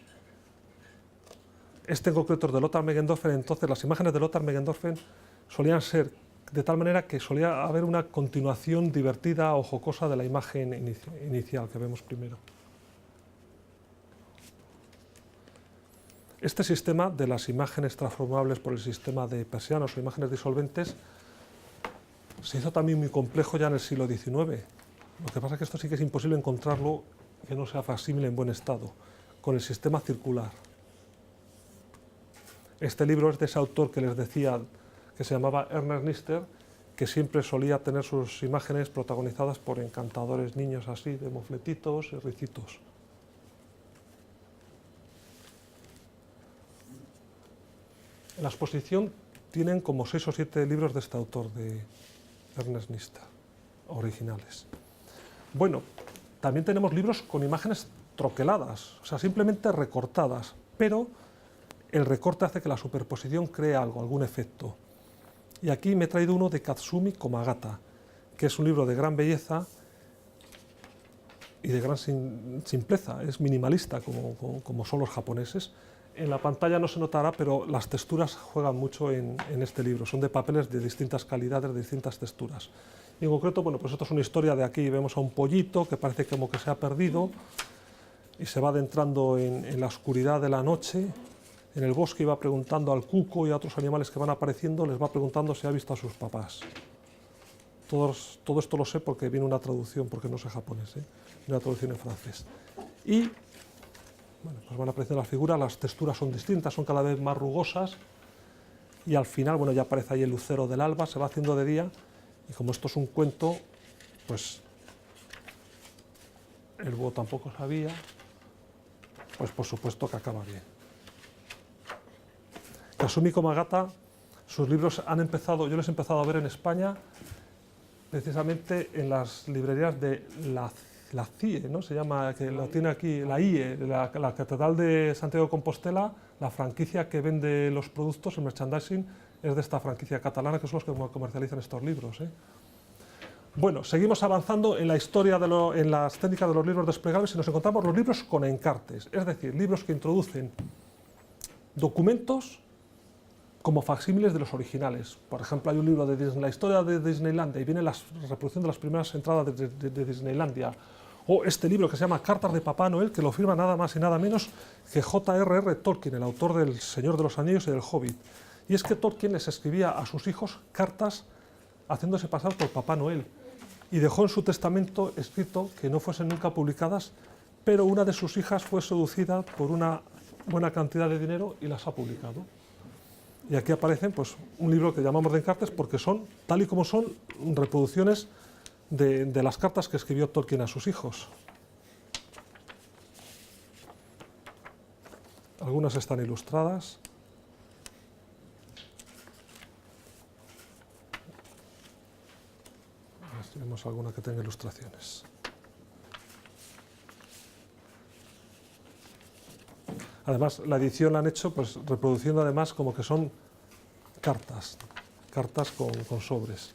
Este en concreto es de Lothar Meggendorfer. Entonces las imágenes de Lothar Meggendorfer solían ser de tal manera que solía haber una continuación divertida o jocosa de la imagen inicial que vemos primero. Este sistema de las imágenes transformables por el sistema de persianas o imágenes disolventes se hizo también muy complejo ya en el siglo XIX. Lo que pasa es que esto sí que es imposible encontrarlo que no sea facsímil en buen estado, con el sistema circular. Este libro es de ese autor que les decía, que se llamaba Ernest Nister, que siempre solía tener sus imágenes protagonizadas por encantadores niños así, de mofletitos y ricitos. En la exposición tienen como 6 o 7 libros de este autor, de Ernest Nister, originales. Bueno, también tenemos libros con imágenes troqueladas, o sea, simplemente recortadas, pero el recorte hace que la superposición cree algo, algún efecto. Y aquí me he traído uno de Katsumi Komagata, que es un libro de gran belleza y de gran simpleza, es minimalista como son los japoneses. En la pantalla no se notará, pero las texturas juegan mucho en este libro, son de papeles de distintas calidades, de distintas texturas. Y en concreto, bueno, pues esto es una historia de aquí, vemos a un pollito que parece como que se ha perdido y se va adentrando en la oscuridad de la noche. En el bosque iba preguntando al cuco y a otros animales que van apareciendo, les va preguntando si ha visto a sus papás. Todo esto lo sé porque viene una traducción, porque no sé japonés, una traducción en francés. Y bueno, pues van apareciendo las figuras, las texturas son distintas, son cada vez más rugosas, y al final, bueno, ya aparece ahí el lucero del alba, se va haciendo de día, y como esto es un cuento, pues el búho tampoco sabía, pues por supuesto que acaba bien. Katsumi Komagata, sus libros yo los he empezado a ver en España, precisamente en las librerías de la CIE, ¿no? Se llama, que lo tiene aquí, la IE, la Catedral de Santiago de Compostela, la franquicia que vende los productos, el merchandising, es de esta franquicia catalana, que son los que comercializan estos libros. Bueno, seguimos avanzando en la historia, en las técnicas de los libros desplegables y nos encontramos los libros con encartes, es decir, libros que introducen documentos como facsímiles de los originales. Por ejemplo, hay un libro de la historia de Disneylandia y viene la reproducción de las primeras entradas de Disneylandia. O este libro que se llama Cartas de Papá Noel, que lo firma nada más y nada menos que J.R.R. Tolkien, el autor del Señor de los Anillos y del Hobbit. Y es que Tolkien les escribía a sus hijos cartas haciéndose pasar por Papá Noel. Y dejó en su testamento escrito que no fuesen nunca publicadas, pero una de sus hijas fue seducida por una buena cantidad de dinero y las ha publicado. Y aquí aparecen pues, un libro que llamamos de encartes porque son, tal y como son, reproducciones de las cartas que escribió Tolkien a sus hijos. Algunas están ilustradas. Vemos alguna que tenga ilustraciones. Además, la edición la han hecho pues, reproduciendo además como que son cartas con sobres.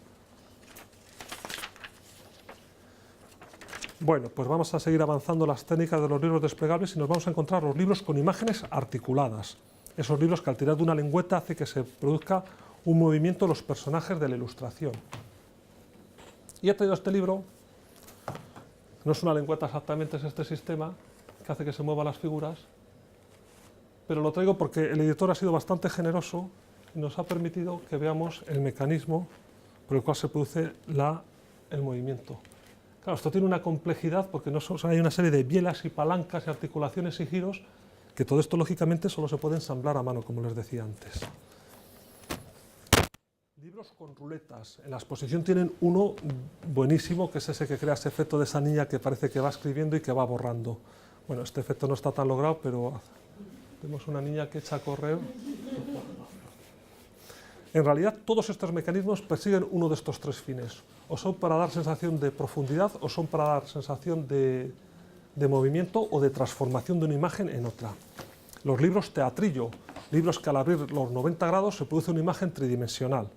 Bueno, pues vamos a seguir avanzando las técnicas de los libros desplegables y nos vamos a encontrar los libros con imágenes articuladas. Esos libros que al tirar de una lengüeta hace que se produzca un movimiento en los personajes de la ilustración. Y he traído este libro, no es una lengüeta exactamente, es este sistema que hace que se muevan las figuras, pero lo traigo porque el editor ha sido bastante generoso y nos ha permitido que veamos el mecanismo por el cual se produce el movimiento. Claro, esto tiene una complejidad porque hay una serie de bielas y palancas y articulaciones y giros que todo esto lógicamente solo se puede ensamblar a mano, como les decía antes. Libros con ruletas. En la exposición tienen uno buenísimo, que es ese que crea ese efecto de esa niña que parece que va escribiendo y que va borrando. Bueno, este efecto no está tan logrado, pero tenemos una niña que echa a correr. En realidad, todos estos mecanismos persiguen uno de estos tres fines. O son para dar sensación de profundidad, o son para dar sensación de movimiento o de transformación de una imagen en otra. Los libros teatrillo, libros que al abrir los 90 grados se produce una imagen tridimensional.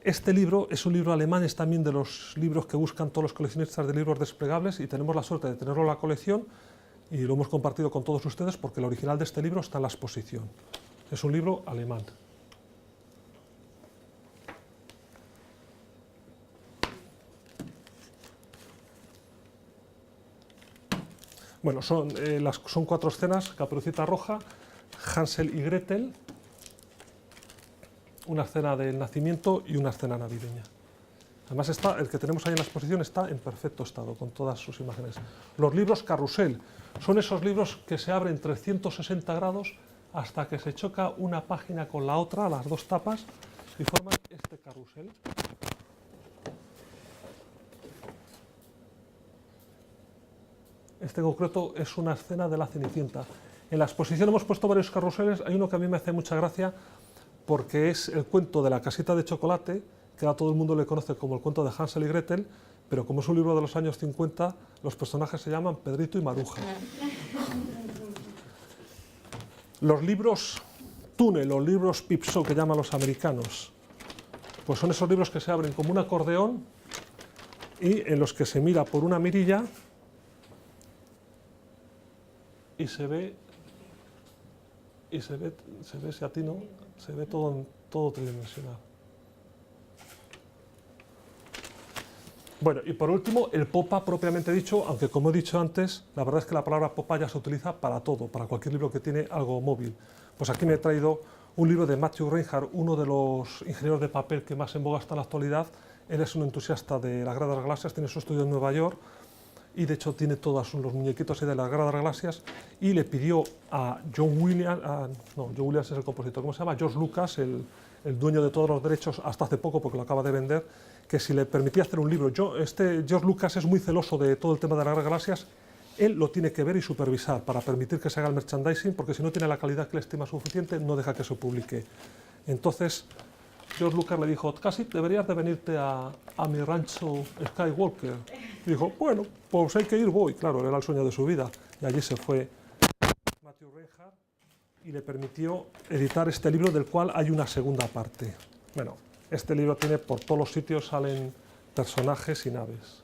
Este libro es un libro alemán, es también de los libros que buscan todos los coleccionistas de libros desplegables y tenemos la suerte de tenerlo en la colección y lo hemos compartido con todos ustedes porque el original de este libro está en la exposición. Es un libro alemán. Bueno, son 4 escenas: Caperucita Roja, Hansel y Gretel, una escena del nacimiento y una escena navideña. Además, el que tenemos ahí en la exposición está en perfecto estado, con todas sus imágenes. Los libros carrusel son esos libros que se abren 360 grados hasta que se choca una página con la otra, las dos tapas, y forman este carrusel. Este en concreto es una escena de la Cenicienta. En la exposición hemos puesto varios carruseles, hay uno que a mí me hace mucha gracia porque es el cuento de la casita de chocolate, que a todo el mundo le conoce como el cuento de Hansel y Gretel, pero como es un libro de los años 50, los personajes se llaman Pedrito y Maruja. Los libros túnel, los libros pipso que llaman los americanos, pues son esos libros que se abren como un acordeón y en los que se mira por una mirilla y se ve si atino, se ve todo tridimensional. Bueno, y por último, el pop-up propiamente dicho, aunque como he dicho antes, la verdad es que la palabra pop-up ya se utiliza para todo, para cualquier libro que tiene algo móvil. Pues aquí me he traído un libro de Matthew Reinhardt, uno de los ingenieros de papel que más en boga está en la actualidad. Él es un entusiasta de las Guerra de las Galaxias, tiene su estudio en Nueva York, y de hecho tiene todos los muñequitos de las Guerra de las Galaxias, y le pidió a John Williams es el compositor, ¿cómo se llama? George Lucas, el dueño de todos los derechos hasta hace poco porque lo acaba de vender, que si le permitía hacer un libro. George Lucas es muy celoso de todo el tema de las Guerra de las Galaxias, él lo tiene que ver y supervisar para permitir que se haga el merchandising, porque si no tiene la calidad que le estima suficiente, no deja que se publique. Entonces, George Lucas le dijo, casi deberías de venirte a mi rancho Skywalker. Y dijo, bueno, pues hay que ir, voy. Claro, era el sueño de su vida. Y allí se fue Matthew Reinhardt y le permitió editar este libro, del cual hay una segunda parte. Bueno, este libro tiene, por todos los sitios salen personajes y naves.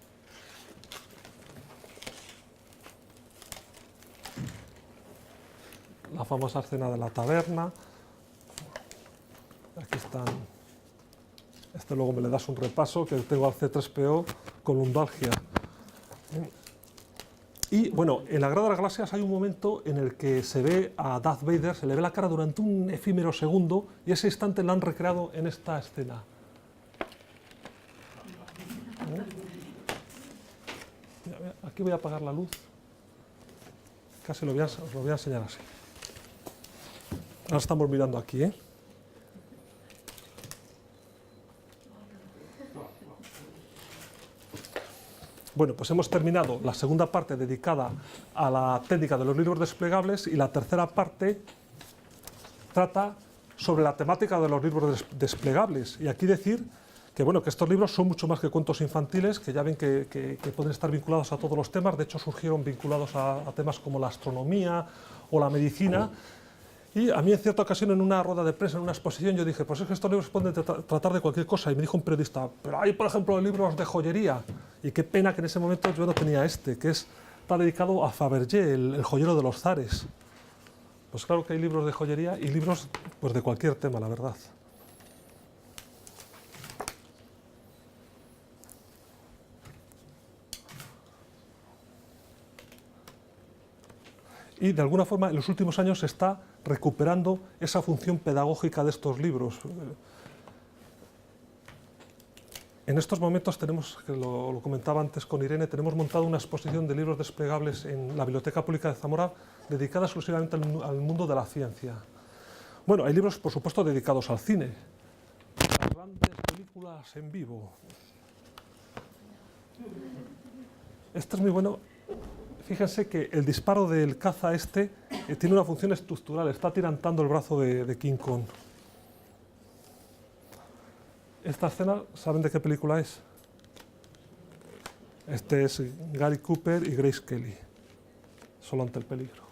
La famosa escena de la taberna. Aquí están. Este luego me le das un repaso, que tengo al C3PO con lumbalgia. Y bueno, en la Guerra de las Galaxias hay un momento en el que se ve a Darth Vader, se le ve la cara durante un efímero segundo, y ese instante lo han recreado en esta escena. Aquí voy a apagar la luz. Casi os lo voy a enseñar así. Ahora estamos mirando aquí, ¿eh? Bueno, pues hemos terminado la segunda parte dedicada a la técnica de los libros desplegables y la tercera parte trata sobre la temática de los libros desplegables. Y aquí decir que, bueno, que estos libros son mucho más que cuentos infantiles, que ya ven que pueden estar vinculados a todos los temas. De hecho, surgieron vinculados a temas como la astronomía o la medicina. Y a mí en cierta ocasión en una rueda de prensa, en una exposición, yo dije, pues es que estos libros pueden tratar de cualquier cosa. Y me dijo un periodista, pero hay por ejemplo libros de joyería. Y qué pena que en ese momento yo no tenía este, que está dedicado a Fabergé, el joyero de los zares. Pues claro que hay libros de joyería y libros pues, de cualquier tema, la verdad. Y de alguna forma en los últimos años se está recuperando esa función pedagógica de estos libros. En estos momentos tenemos, que lo comentaba antes con Irene, tenemos montado una exposición de libros desplegables en la Biblioteca Pública de Zamora dedicada exclusivamente al mundo de la ciencia. Bueno, hay libros, por supuesto, dedicados al cine, a grandes películas en vivo. Este es muy bueno. Fíjense que el disparo del caza tiene una función estructural, está tirantando el brazo de King Kong. Esta escena, ¿saben de qué película es? Este es Gary Cooper y Grace Kelly, Solo ante el peligro.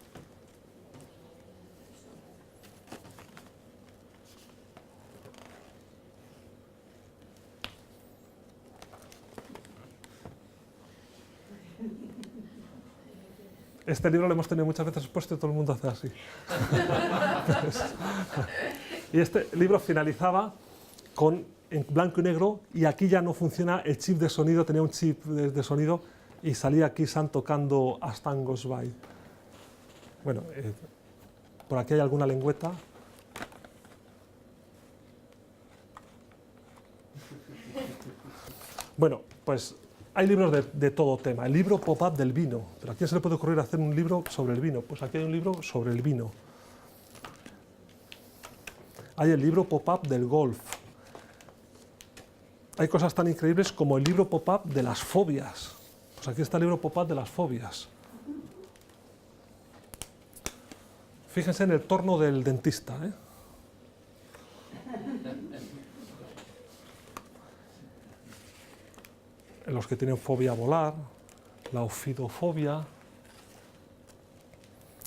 Este libro lo hemos tenido muchas veces expuesto y todo el mundo hace así. Y este libro finalizaba en blanco y negro, y aquí ya no funciona el chip de sonido, tenía un chip de sonido y salía aquí Sam tocando As Time Goes By. Bueno, por aquí hay alguna lengüeta. Bueno, pues hay libros de todo tema. El libro pop-up del vino. ¿Pero a quién se le puede ocurrir hacer un libro sobre el vino? Pues aquí hay un libro sobre el vino. Hay el libro pop-up del golf. Hay cosas tan increíbles como el libro pop-up de las fobias. Pues aquí está el libro pop-up de las fobias. Fíjense en el torno del dentista, ¿eh? En los que tienen fobia a volar, la ofidofobia,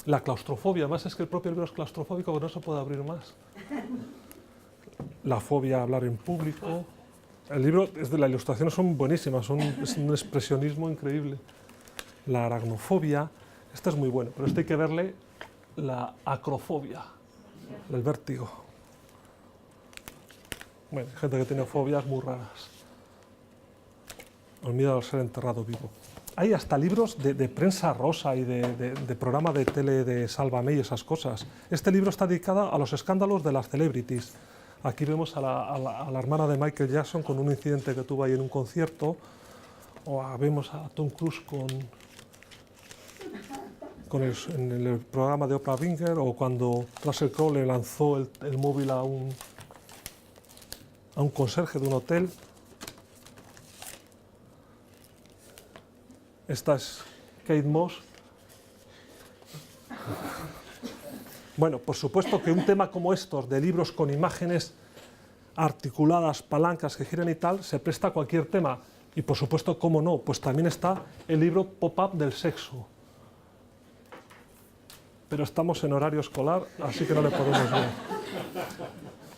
la claustrofobia. Además es que el propio libro es claustrofóbico, que no se puede abrir más. La fobia a hablar en público. El libro, las ilustraciones son buenísimas, es un expresionismo increíble. La aracnofobia, este es muy bueno, pero este hay que verle la acrofobia, el vértigo. Bueno, hay gente que tiene fobias muy raras. El miedo al ser enterrado vivo. Hay hasta libros de prensa rosa y de programa de tele de Sálvame y esas cosas. Este libro está dedicado a los escándalos de las celebrities. Aquí vemos a la hermana de Michael Jackson con un incidente que tuvo ahí en un concierto. O vemos a Tom Cruise en el programa de Oprah Winfrey, o cuando Russell Crowe le lanzó el móvil a un conserje de un hotel. Esta es Kate Moss. Bueno, por supuesto que un tema como estos, de libros con imágenes articuladas, palancas que giran y tal, se presta a cualquier tema. Y por supuesto, ¿cómo no? Pues también está el libro pop-up del sexo. Pero estamos en horario escolar, así que no le podemos ver.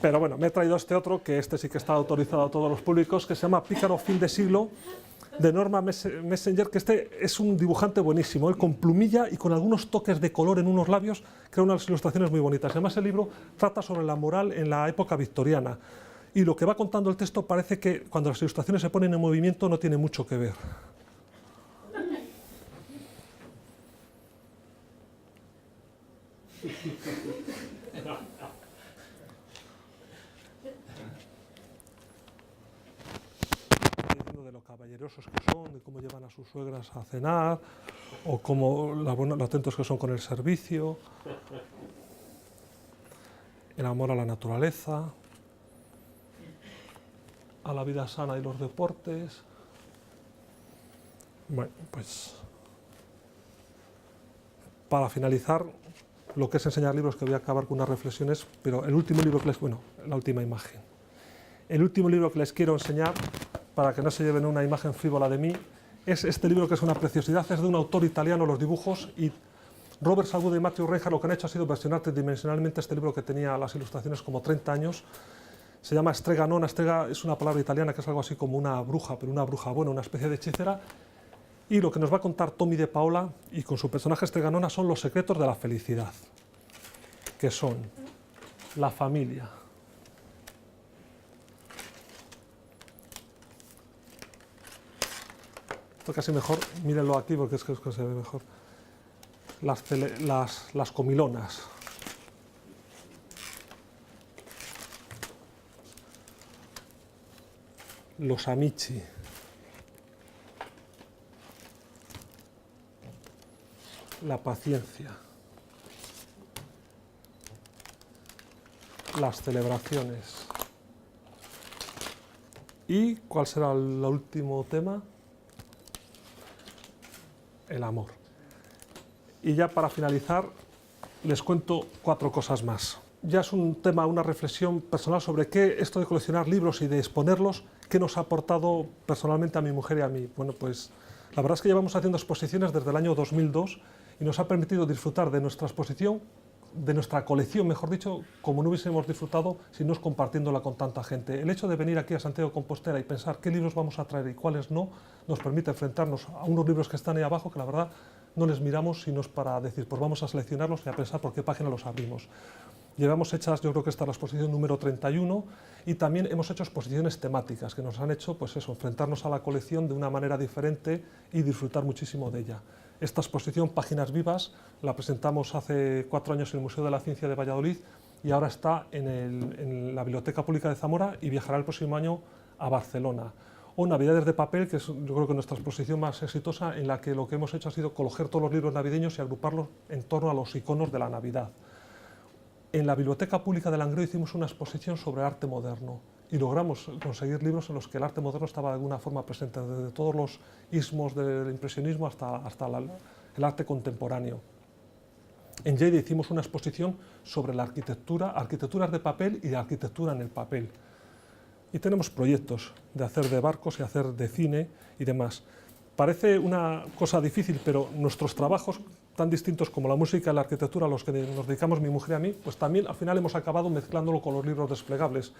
Pero bueno, me he traído este otro, que este sí que está autorizado a todos los públicos, que se llama Pícaro Fin de Siglo, de Norma Messenger, que este es un dibujante buenísimo, con plumilla y con algunos toques de color en unos labios, crea unas ilustraciones muy bonitas. Además, el libro trata sobre la moral en la época victoriana. Y lo que va contando el texto parece que cuando las ilustraciones se ponen en movimiento no tiene mucho que ver. De lo caballerosos que son, de cómo llevan a sus suegras a cenar, o cómo lo atentos que son con el servicio, el amor a la naturaleza, a la vida sana y los deportes. Bueno, pues para finalizar, lo que es enseñar libros, que voy a acabar con unas reflexiones, pero el último libro que la última imagen. El último libro que les quiero enseñar, para que no se lleven una imagen frívola de mí, es este libro, que es una preciosidad. Es de un autor italiano, los dibujos, y Robert Salgudo y Matthew Reinhardt lo que han hecho ha sido versionar tridimensionalmente este libro, que tenía las ilustraciones como 30 años. Se llama Strega Nona. Strega es una palabra italiana que es algo así como una bruja, pero una bruja buena, una especie de hechicera. Y lo que nos va a contar Tommy de Paola, y con su personaje Strega Nona, son los secretos de la felicidad. que son la familia, esto casi mejor, mírenlo aquí porque es que se ve mejor, las comilonas, los amici, la paciencia, las celebraciones. ¿Y cuál será el último tema? El amor. Y ya para finalizar, les cuento 4 cosas más. Ya es un tema, una reflexión personal sobre qué esto de coleccionar libros y de exponerlos, qué nos ha aportado personalmente a mi mujer y a mí. Bueno, pues la verdad es que llevamos haciendo exposiciones desde el año 2002 y nos ha permitido disfrutar de nuestra exposición, de nuestra colección, mejor dicho, como no hubiésemos disfrutado si no es compartiéndola con tanta gente. El hecho de venir aquí a Santiago de Compostela y pensar qué libros vamos a traer y cuáles no, nos permite enfrentarnos a unos libros que están ahí abajo que la verdad no les miramos sino es para decir, pues vamos a seleccionarlos y a pensar por qué página los abrimos. Llevamos hechas, yo creo que esta es la exposición número 31 y también hemos hecho exposiciones temáticas que nos han hecho, pues eso, enfrentarnos a la colección de una manera diferente y disfrutar muchísimo de ella. Esta exposición, Páginas Vivas, la presentamos hace 4 años en el Museo de la Ciencia de Valladolid y ahora está en la Biblioteca Pública de Zamora y viajará el próximo año a Barcelona. O Navidades de papel, que es yo creo que nuestra exposición más exitosa, en la que lo que hemos hecho ha sido coger todos los libros navideños y agruparlos en torno a los iconos de la Navidad. En la Biblioteca Pública de Langreo hicimos una exposición sobre arte moderno y logramos conseguir libros en los que el arte moderno estaba de alguna forma presente, desde todos los ismos del impresionismo hasta el arte contemporáneo. En Lleida hicimos una exposición sobre la arquitectura, arquitecturas de papel y de arquitectura en el papel. Y tenemos proyectos de hacer de barcos y hacer de cine y demás. Parece una cosa difícil, pero nuestros trabajos, tan distintos como la música y la arquitectura a los que nos dedicamos mi mujer y a mí, pues también al final hemos acabado mezclándolo con los libros desplegables.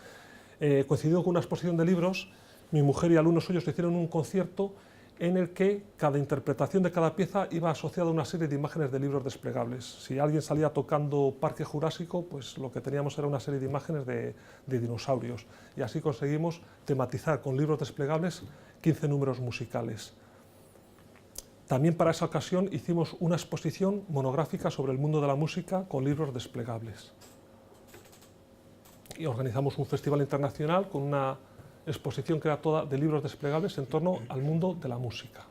Coincidió con una exposición de libros, mi mujer y alumnos suyos hicieron un concierto en el que cada interpretación de cada pieza iba asociada a una serie de imágenes de libros desplegables. Si alguien salía tocando Parque Jurásico, pues lo que teníamos era una serie de imágenes de dinosaurios. Y así conseguimos tematizar con libros desplegables 15 números musicales. También para esa ocasión hicimos una exposición monográfica sobre el mundo de la música con libros desplegables. Y organizamos un festival internacional con una exposición que era toda de libros desplegables en torno al mundo de la música.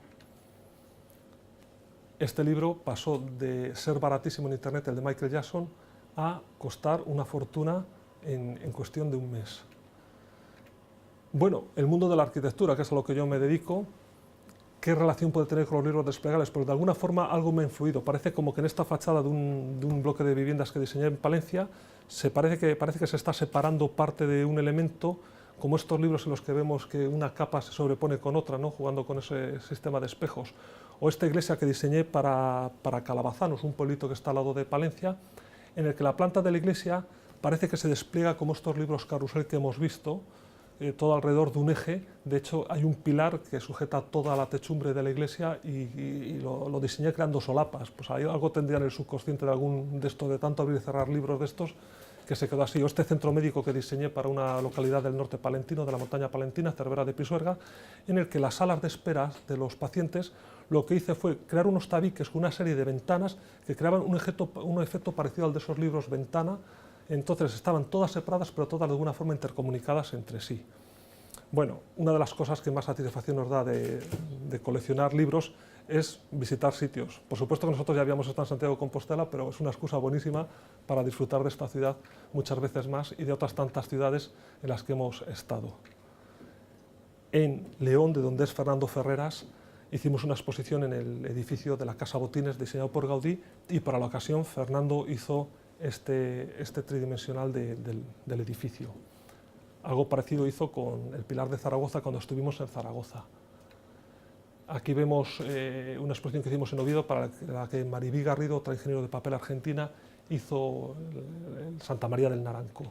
Este libro pasó de ser baratísimo en internet, el de Michael Jackson, a costar una fortuna en cuestión de un mes. Bueno, el mundo de la arquitectura, que es a lo que yo me dedico, ¿qué relación puede tener con los libros desplegables? Porque de alguna forma algo me ha influido. Parece como que en esta fachada de un bloque de viviendas que diseñé en Palencia, parece que se está separando parte de un elemento, como estos libros en los que vemos que una capa se sobrepone con otra, ¿no? Jugando con ese sistema de espejos. O esta iglesia que diseñé para Calabazanos, un pueblito que está al lado de Palencia, en el que la planta de la iglesia parece que se despliega como estos libros carrusel que hemos visto, todo alrededor de un eje. De hecho, hay un pilar que sujeta toda la techumbre de la iglesia y lo diseñé creando solapas. Pues algo tendría en el subconsciente de algún de esto, de tanto abrir y cerrar libros de estos, que se quedó así. O este centro médico que diseñé para una localidad del norte palentino, de la montaña palentina, Cervera de Pisuerga, en el que las salas de espera de los pacientes, lo que hice fue crear unos tabiques con una serie de ventanas que creaban un efecto parecido al de esos libros ventana. Entonces estaban todas separadas, pero todas de alguna forma intercomunicadas entre sí. Bueno, una de las cosas que más satisfacción nos da de coleccionar libros es visitar sitios. Por supuesto que nosotros ya habíamos estado en Santiago de Compostela, pero es una excusa buenísima para disfrutar de esta ciudad muchas veces más y de otras tantas ciudades en las que hemos estado. En León, de donde es Fernando Ferreras, hicimos una exposición en el edificio de la Casa Botines diseñado por Gaudí y para la ocasión Fernando hizo este tridimensional del edificio. Algo parecido hizo con el Pilar de Zaragoza cuando estuvimos en Zaragoza. Aquí vemos una exposición que hicimos en Oviedo para la que Maribí Garrido, otra ingeniero de papel argentina, hizo el Santa María del Naranco.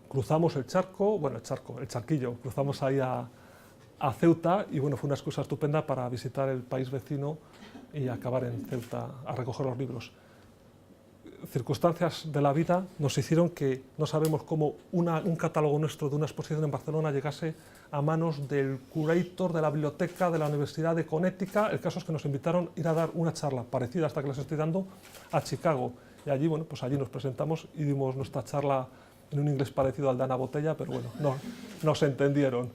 Cruzamos el charco, bueno, el charquillo, cruzamos ahí a Ceuta y bueno, fue una excusa estupenda para visitar el país vecino y acabar en Ceuta a recoger los libros. circunstancias de la vida nos hicieron que no sabemos cómo un catálogo nuestro de una exposición en Barcelona llegase a manos del curator de la biblioteca de la Universidad de Connecticut. El caso es que nos invitaron a ir a dar una charla parecida a esta que les estoy dando a Chicago. Y allí, bueno, pues allí nos presentamos y dimos nuestra charla en un inglés parecido al de Ana Botella, pero bueno, no se entendieron.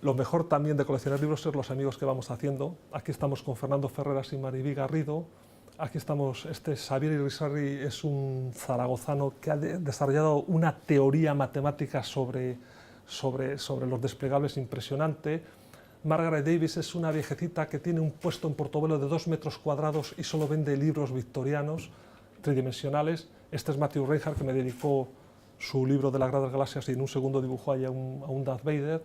Lo mejor también de coleccionar libros es los amigos que vamos haciendo. Aquí estamos con Fernando Ferreras y Maribí Garrido. Aquí estamos, Xavier Irisarri es un zaragozano que ha desarrollado una teoría matemática sobre los desplegables impresionante. Margaret Davis es una viejecita que tiene un puesto en Portobelo de 2 metros cuadrados y solo vende libros victorianos tridimensionales. Este es Matthew Reinhardt, que me dedicó su libro de las Grandes Galaxias y en un segundo dibujó ahí a un Darth Vader.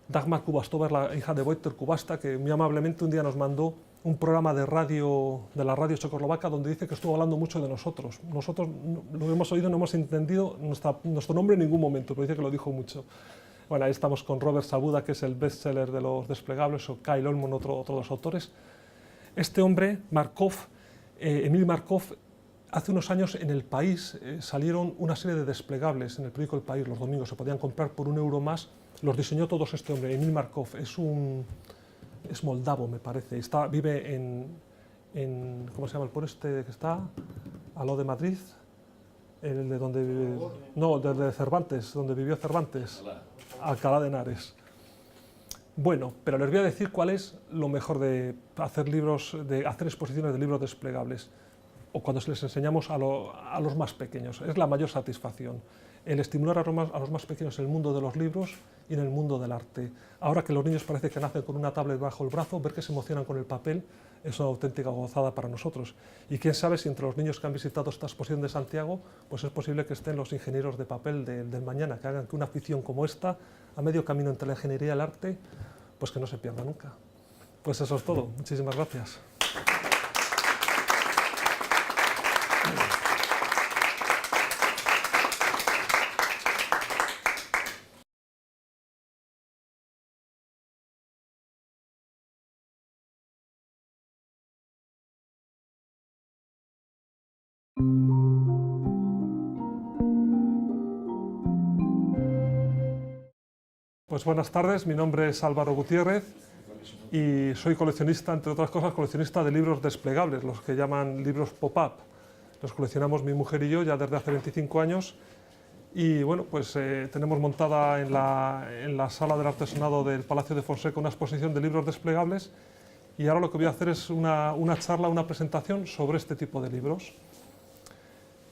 Dagmar Kubastova es la hija de Wojtek Kubasta, que muy amablemente un día nos mandó un programa de radio, de la radio checoslovaca, donde dice que estuvo hablando mucho de nosotros. Nosotros lo hemos oído, no hemos entendido nuestro nombre en ningún momento, pero dice que lo dijo mucho. Bueno, ahí estamos con Robert Sabuda, que es el bestseller de los desplegables, o Kyle Olmon, otro de los autores. Este hombre, Markov, Emil Markov, hace unos años en El País salieron una serie de desplegables en el periódico El País, los domingos, se podían comprar por €1 más. Los diseñó todos este hombre, Emil Markov. Es moldavo, me parece. Vive en ¿cómo se llama el pueblo este que está? Al lado de Madrid. El de donde vive, no, de Cervantes, donde vivió Cervantes. Alcalá de Henares. Bueno, pero les voy a decir cuál es lo mejor de hacer exposiciones de libros desplegables, o cuando les enseñamos a los más pequeños. Es la mayor satisfacción, el estimular a los más pequeños en el mundo de los libros y en el mundo del arte. Ahora que los niños parece que nacen con una tablet bajo el brazo, ver que se emocionan con el papel es una auténtica gozada para nosotros. Y quién sabe si entre los niños que han visitado esta exposición de Santiago, pues es posible que estén los ingenieros de papel del mañana, que hagan que una afición como esta, a medio camino entre la ingeniería y el arte, pues que no se pierda nunca. Pues eso es todo. Muchísimas gracias. Pues buenas tardes, mi nombre es Álvaro Gutiérrez y soy coleccionista, entre otras cosas, coleccionista de libros desplegables, los que llaman libros pop-up. Los coleccionamos mi mujer y yo ya desde hace 25 años y bueno, pues tenemos montada en la sala del artesonado del Palacio de Fonseca una exposición de libros desplegables y ahora lo que voy a hacer es una charla, una presentación sobre este tipo de libros.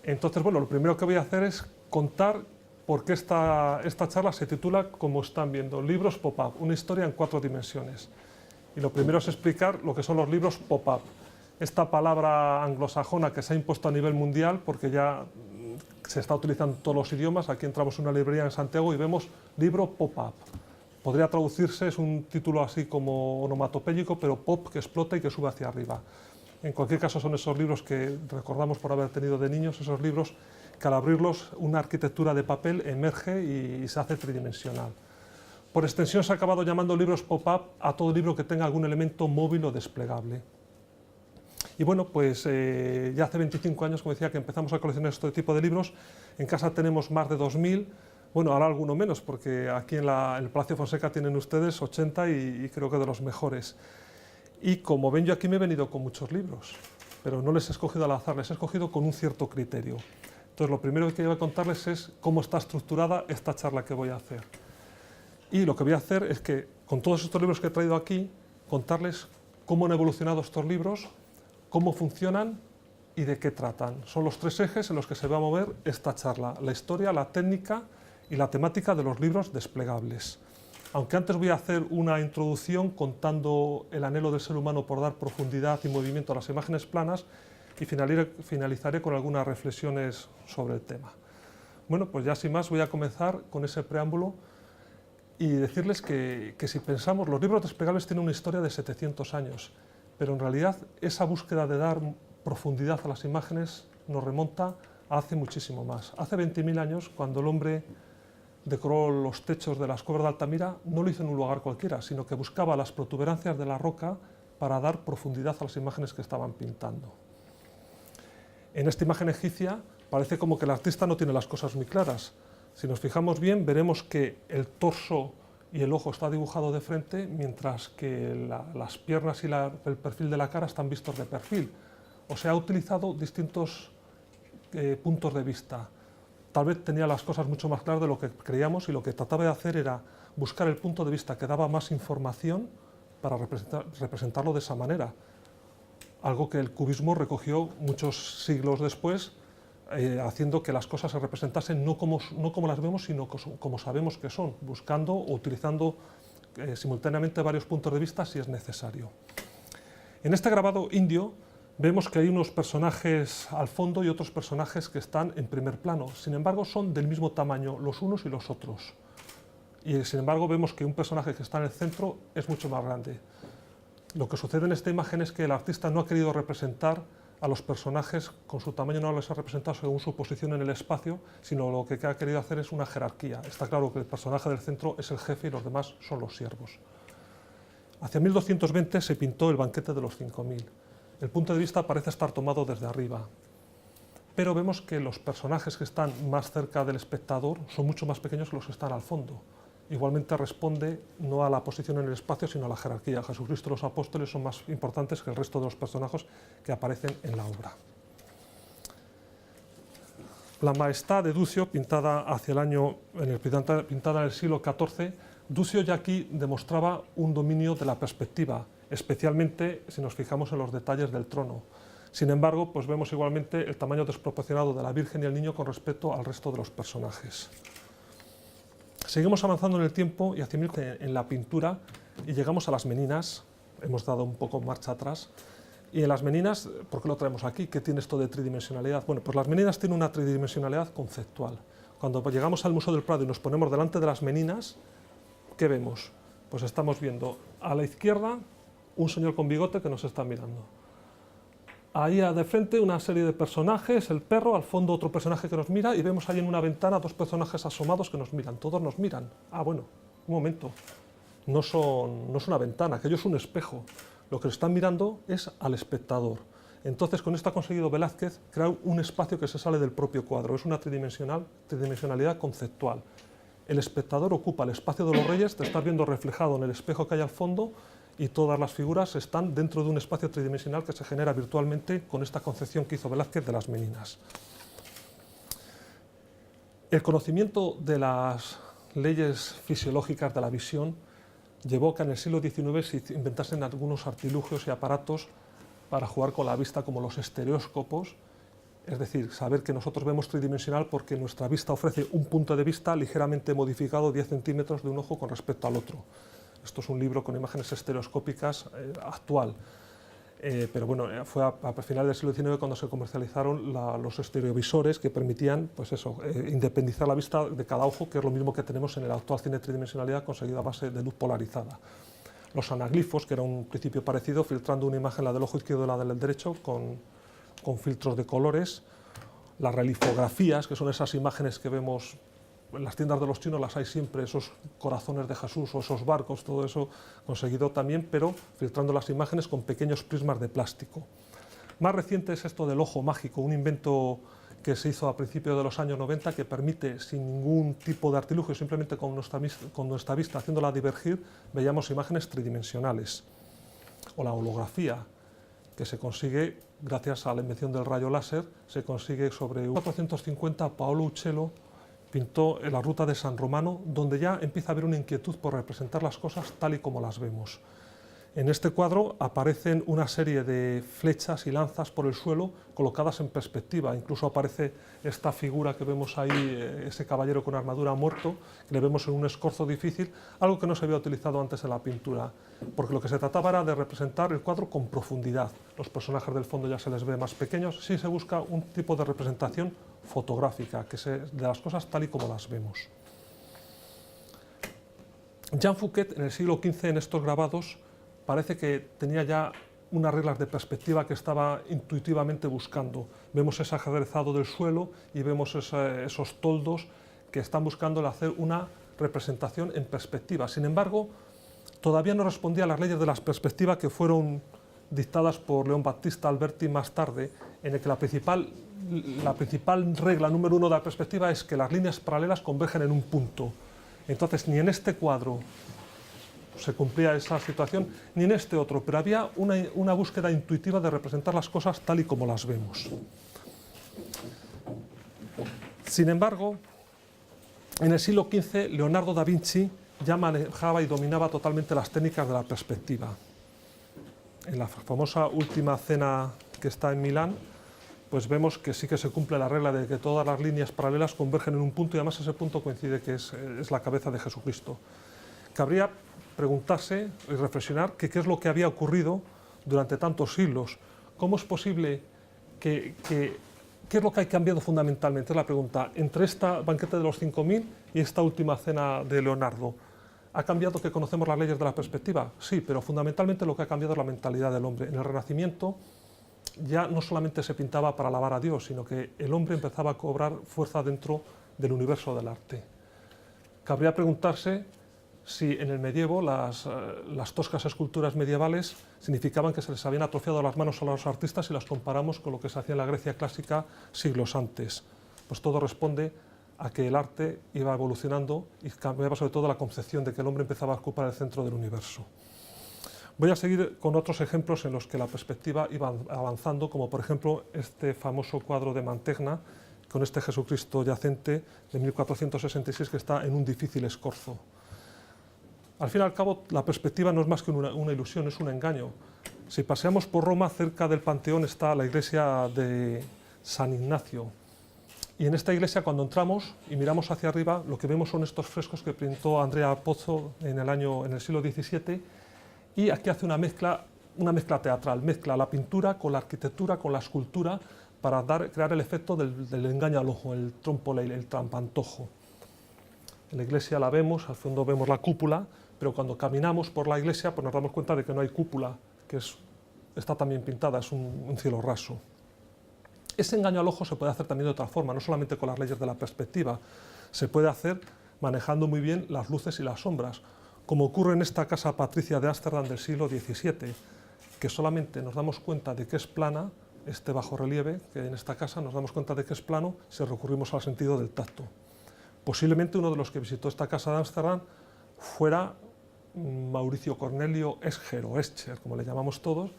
Entonces, bueno, lo primero que voy a hacer es contar por qué esta charla se titula, como están viendo, Libros Pop-up, una historia en 4 dimensiones. Y lo primero es explicar lo que son los libros pop-up. Esta palabra anglosajona que se ha impuesto a nivel mundial, porque ya se está utilizando en todos los idiomas. Aquí entramos en una librería en Santiago y vemos libro pop-up. Podría traducirse, es un título así como onomatopéyico, pero pop, que explota y que sube hacia arriba. En cualquier caso son esos libros que recordamos por haber tenido de niños, esos libros que al abrirlos una arquitectura de papel emerge y se hace tridimensional. Por extensión se ha acabado llamando libros pop-up a todo libro que tenga algún elemento móvil o desplegable. Y bueno, pues ya hace 25 años, como decía, que empezamos a coleccionar este tipo de libros. En casa tenemos más de 2000, bueno, ahora alguno menos, porque aquí en el Palacio Fonseca tienen ustedes 80 y creo que de los mejores. Y como ven, yo aquí me he venido con muchos libros, pero no les he escogido al azar, les he escogido con un cierto criterio. Entonces, lo primero que voy a contarles es cómo está estructurada esta charla que voy a hacer. Y lo que voy a hacer es que, con todos estos libros que he traído aquí, contarles cómo han evolucionado estos libros, cómo funcionan y de qué tratan. Son los 3 ejes en los que se va a mover esta charla: la historia, la técnica y la temática de los libros desplegables. Aunque antes voy a hacer una introducción contando el anhelo del ser humano por dar profundidad y movimiento a las imágenes planas, y finalizaré con algunas reflexiones sobre el tema. Bueno, pues ya sin más voy a comenzar con ese preámbulo y decirles que si pensamos, los libros desplegables tienen una historia de 700 años, pero en realidad esa búsqueda de dar profundidad a las imágenes nos remonta a hace muchísimo más. Hace 20.000 años, cuando el hombre decoró los techos de las cuevas de Altamira, no lo hizo en un lugar cualquiera, sino que buscaba las protuberancias de la roca para dar profundidad a las imágenes que estaban pintando. En esta imagen egipcia parece como que el artista no tiene las cosas muy claras. Si nos fijamos bien, veremos que el torso y el ojo está dibujado de frente, mientras que las piernas y el perfil de la cara están vistos de perfil. O sea, ha utilizado distintos puntos de vista. Tal vez tenía las cosas mucho más claras de lo que creíamos, y lo que trataba de hacer era buscar el punto de vista que daba más información para representarlo de esa manera. Algo que el cubismo recogió muchos siglos después, haciendo que las cosas se representasen no como las vemos, sino como sabemos que son, buscando o utilizando simultáneamente varios puntos de vista si es necesario. En este grabado indio vemos que hay unos personajes al fondo y otros personajes que están en primer plano. Sin embargo, son del mismo tamaño los unos y los otros. Y sin embargo vemos que un personaje que está en el centro es mucho más grande. Lo que sucede en esta imagen es que el artista no ha querido representar a los personajes con su tamaño, no les ha representado según su posición en el espacio, sino lo que ha querido hacer es una jerarquía. Está claro que el personaje del centro es el jefe y los demás son los siervos. Hacia 1220 se pintó el banquete de los 5000. El punto de vista parece estar tomado desde arriba, pero vemos que los personajes que están más cerca del espectador son mucho más pequeños que los que están al fondo. Igualmente responde no a la posición en el espacio, sino a la jerarquía. Jesucristo y los apóstoles son más importantes que el resto de los personajes que aparecen en la obra. La Maestà de Duccio, pintada pintada en el siglo XIV, Duccio ya aquí demostraba un dominio de la perspectiva, especialmente si nos fijamos en los detalles del trono. Sin embargo, pues vemos igualmente el tamaño desproporcionado de la Virgen y el Niño con respecto al resto de los personajes. Seguimos avanzando en el tiempo y en la pintura y llegamos a las Meninas. Hemos dado un poco marcha atrás. Y en las Meninas, ¿por qué lo traemos aquí? ¿Qué tiene esto de tridimensionalidad? Bueno, pues las Meninas tienen una tridimensionalidad conceptual. Cuando llegamos al Museo del Prado y nos ponemos delante de las Meninas, ¿qué vemos? Pues estamos viendo a la izquierda un señor con bigote que nos está mirando. Ahí de frente una serie de personajes, el perro, al fondo otro personaje que nos mira, y vemos ahí en una ventana dos personajes asomados que nos miran. Todos nos miran. Ah, bueno, un momento. No es una ventana, aquello es un espejo. Lo que están mirando es al espectador. Entonces, con esto ha conseguido Velázquez crear un espacio que se sale del propio cuadro. Es una tridimensionalidad conceptual. El espectador ocupa el espacio de los reyes, te estás viendo reflejado en el espejo que hay al fondo, y todas las figuras están dentro de un espacio tridimensional que se genera virtualmente con esta concepción que hizo Velázquez de las Meninas. El conocimiento de las leyes fisiológicas de la visión llevó a que en el siglo XIX se inventasen algunos artilugios y aparatos para jugar con la vista, como los estereóscopos, es decir, saber que nosotros vemos tridimensional porque nuestra vista ofrece un punto de vista ligeramente modificado 10 centímetros de un ojo con respecto al otro. Esto es un libro con imágenes estereoscópicas actual, pero bueno, fue a finales del siglo XIX cuando se comercializaron los estereovisores que permitían, pues eso, independizar la vista de cada ojo, que es lo mismo que tenemos en el actual cine de tridimensionalidad conseguido a base de luz polarizada. Los anaglifos, que era un principio parecido, filtrando una imagen, la del ojo izquierdo y la del derecho, con filtros de colores. Las relifografías, que son esas imágenes que vemos en las tiendas de los chinos, las hay siempre, esos corazones de Jesús o esos barcos, todo eso conseguido también, pero filtrando las imágenes con pequeños prismas de plástico. Más reciente es esto del ojo mágico, un invento que se hizo a principios de los años 90 que permite, sin ningún tipo de artilugio, simplemente con nuestra vista haciéndola divergir, veíamos imágenes tridimensionales. O la holografía, que se consigue gracias a la invención del rayo láser, se consigue sobre 1450. Paolo Uccello pintó La Ruta de San Romano, donde ya empieza a haber una inquietud por representar las cosas tal y como las vemos. En este cuadro aparecen una serie de flechas y lanzas por el suelo colocadas en perspectiva. Incluso aparece esta figura que vemos ahí, ese caballero con armadura muerto, que le vemos en un escorzo difícil, algo que no se había utilizado antes en la pintura, porque lo que se trataba era de representar el cuadro con profundidad. Los personajes del fondo ya se les ve más pequeños, sí se busca un tipo de representación fotográfica, de las cosas tal y como las vemos. Jean Fouquet, en el siglo XV, en estos grabados, parece que tenía ya unas reglas de perspectiva que estaba intuitivamente buscando. Vemos ese ajedrezado del suelo y vemos esos toldos que están buscando el hacer una representación en perspectiva. Sin embargo, todavía no respondía a las leyes de la perspectiva que fueron dictadas por León Battista Alberti más tarde, en el que la principal regla número 1 de la perspectiva es que las líneas paralelas convergen en un punto. Entonces, ni en este cuadro se cumplía esa situación, ni en este otro, pero había una búsqueda intuitiva de representar las cosas tal y como las vemos. Sin embargo, en el siglo XV, Leonardo da Vinci ya manejaba y dominaba totalmente las técnicas de la perspectiva. En la famosa Última Cena que está en Milán, pues vemos que sí que se cumple la regla de que todas las líneas paralelas convergen en un punto, y además ese punto coincide que es la cabeza de Jesucristo. Cabría preguntarse y reflexionar qué es lo que había ocurrido durante tantos siglos. ¿Cómo es posible qué es lo que ha cambiado fundamentalmente? Es la pregunta. Entre esta banquete de los 5000 y esta Última Cena de Leonardo, ¿ha cambiado que conocemos las leyes de la perspectiva? Sí, pero fundamentalmente lo que ha cambiado es la mentalidad del hombre. En el Renacimiento ya no solamente se pintaba para alabar a Dios, sino que el hombre empezaba a cobrar fuerza dentro del universo del arte. Cabría preguntarse si en el medievo las toscas esculturas medievales significaban que se les habían atrofiado las manos a los artistas si las comparamos con lo que se hacía en la Grecia clásica siglos antes. Pues todo responde a que el arte iba evolucionando y cambiaba sobre todo la concepción de que el hombre empezaba a ocupar el centro del universo. Voy a seguir con otros ejemplos en los que la perspectiva iba avanzando, como por ejemplo este famoso cuadro de Mantegna, con este Jesucristo yacente de 1466 que está en un difícil escorzo. Al fin y al cabo, la perspectiva no es más que una ilusión, es un engaño. Si paseamos por Roma, cerca del Panteón está la iglesia de San Ignacio. Y en esta iglesia, cuando entramos y miramos hacia arriba, lo que vemos son estos frescos que pintó Andrea Pozzo en el siglo XVII, y aquí hace una mezcla teatral, mezcla la pintura con la arquitectura, con la escultura, para crear el efecto del engaño al ojo, el trompe l'œil, el trampantojo. En la iglesia la vemos, al fondo vemos la cúpula, pero cuando caminamos por la iglesia pues nos damos cuenta de que no hay cúpula, que está también pintada, es un cielo raso. Ese engaño al ojo se puede hacer también de otra forma, no solamente con las leyes de la perspectiva, se puede hacer manejando muy bien las luces y las sombras, como ocurre en esta casa patricia de Ámsterdam del siglo XVII, que solamente nos damos cuenta de que es plana, este bajorrelieve que hay en esta casa, nos damos cuenta de que es plano si recurrimos al sentido del tacto. Posiblemente uno de los que visitó esta casa de Ámsterdam fuera Mauricio Cornelio Escher, o Escher, como le llamamos todos,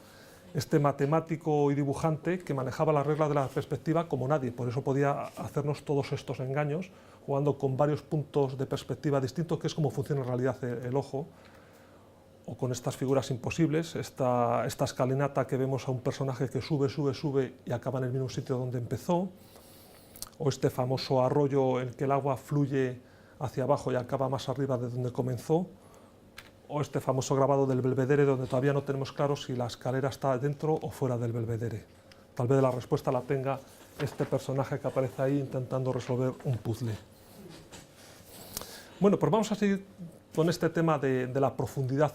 este matemático y dibujante que manejaba las reglas de la perspectiva como nadie, por eso podía hacernos todos estos engaños, jugando con varios puntos de perspectiva distintos, que es como funciona en realidad el ojo, o con estas figuras imposibles, esta escalinata que vemos a un personaje que sube, sube, sube y acaba en el mismo sitio donde empezó, o este famoso arroyo en que el agua fluye hacia abajo y acaba más arriba de donde comenzó, o este famoso grabado del Belvedere, donde todavía no tenemos claro si la escalera está dentro o fuera del Belvedere. Tal vez la respuesta la tenga este personaje que aparece ahí intentando resolver un puzzle. Bueno, pues vamos a seguir con este tema de la profundidad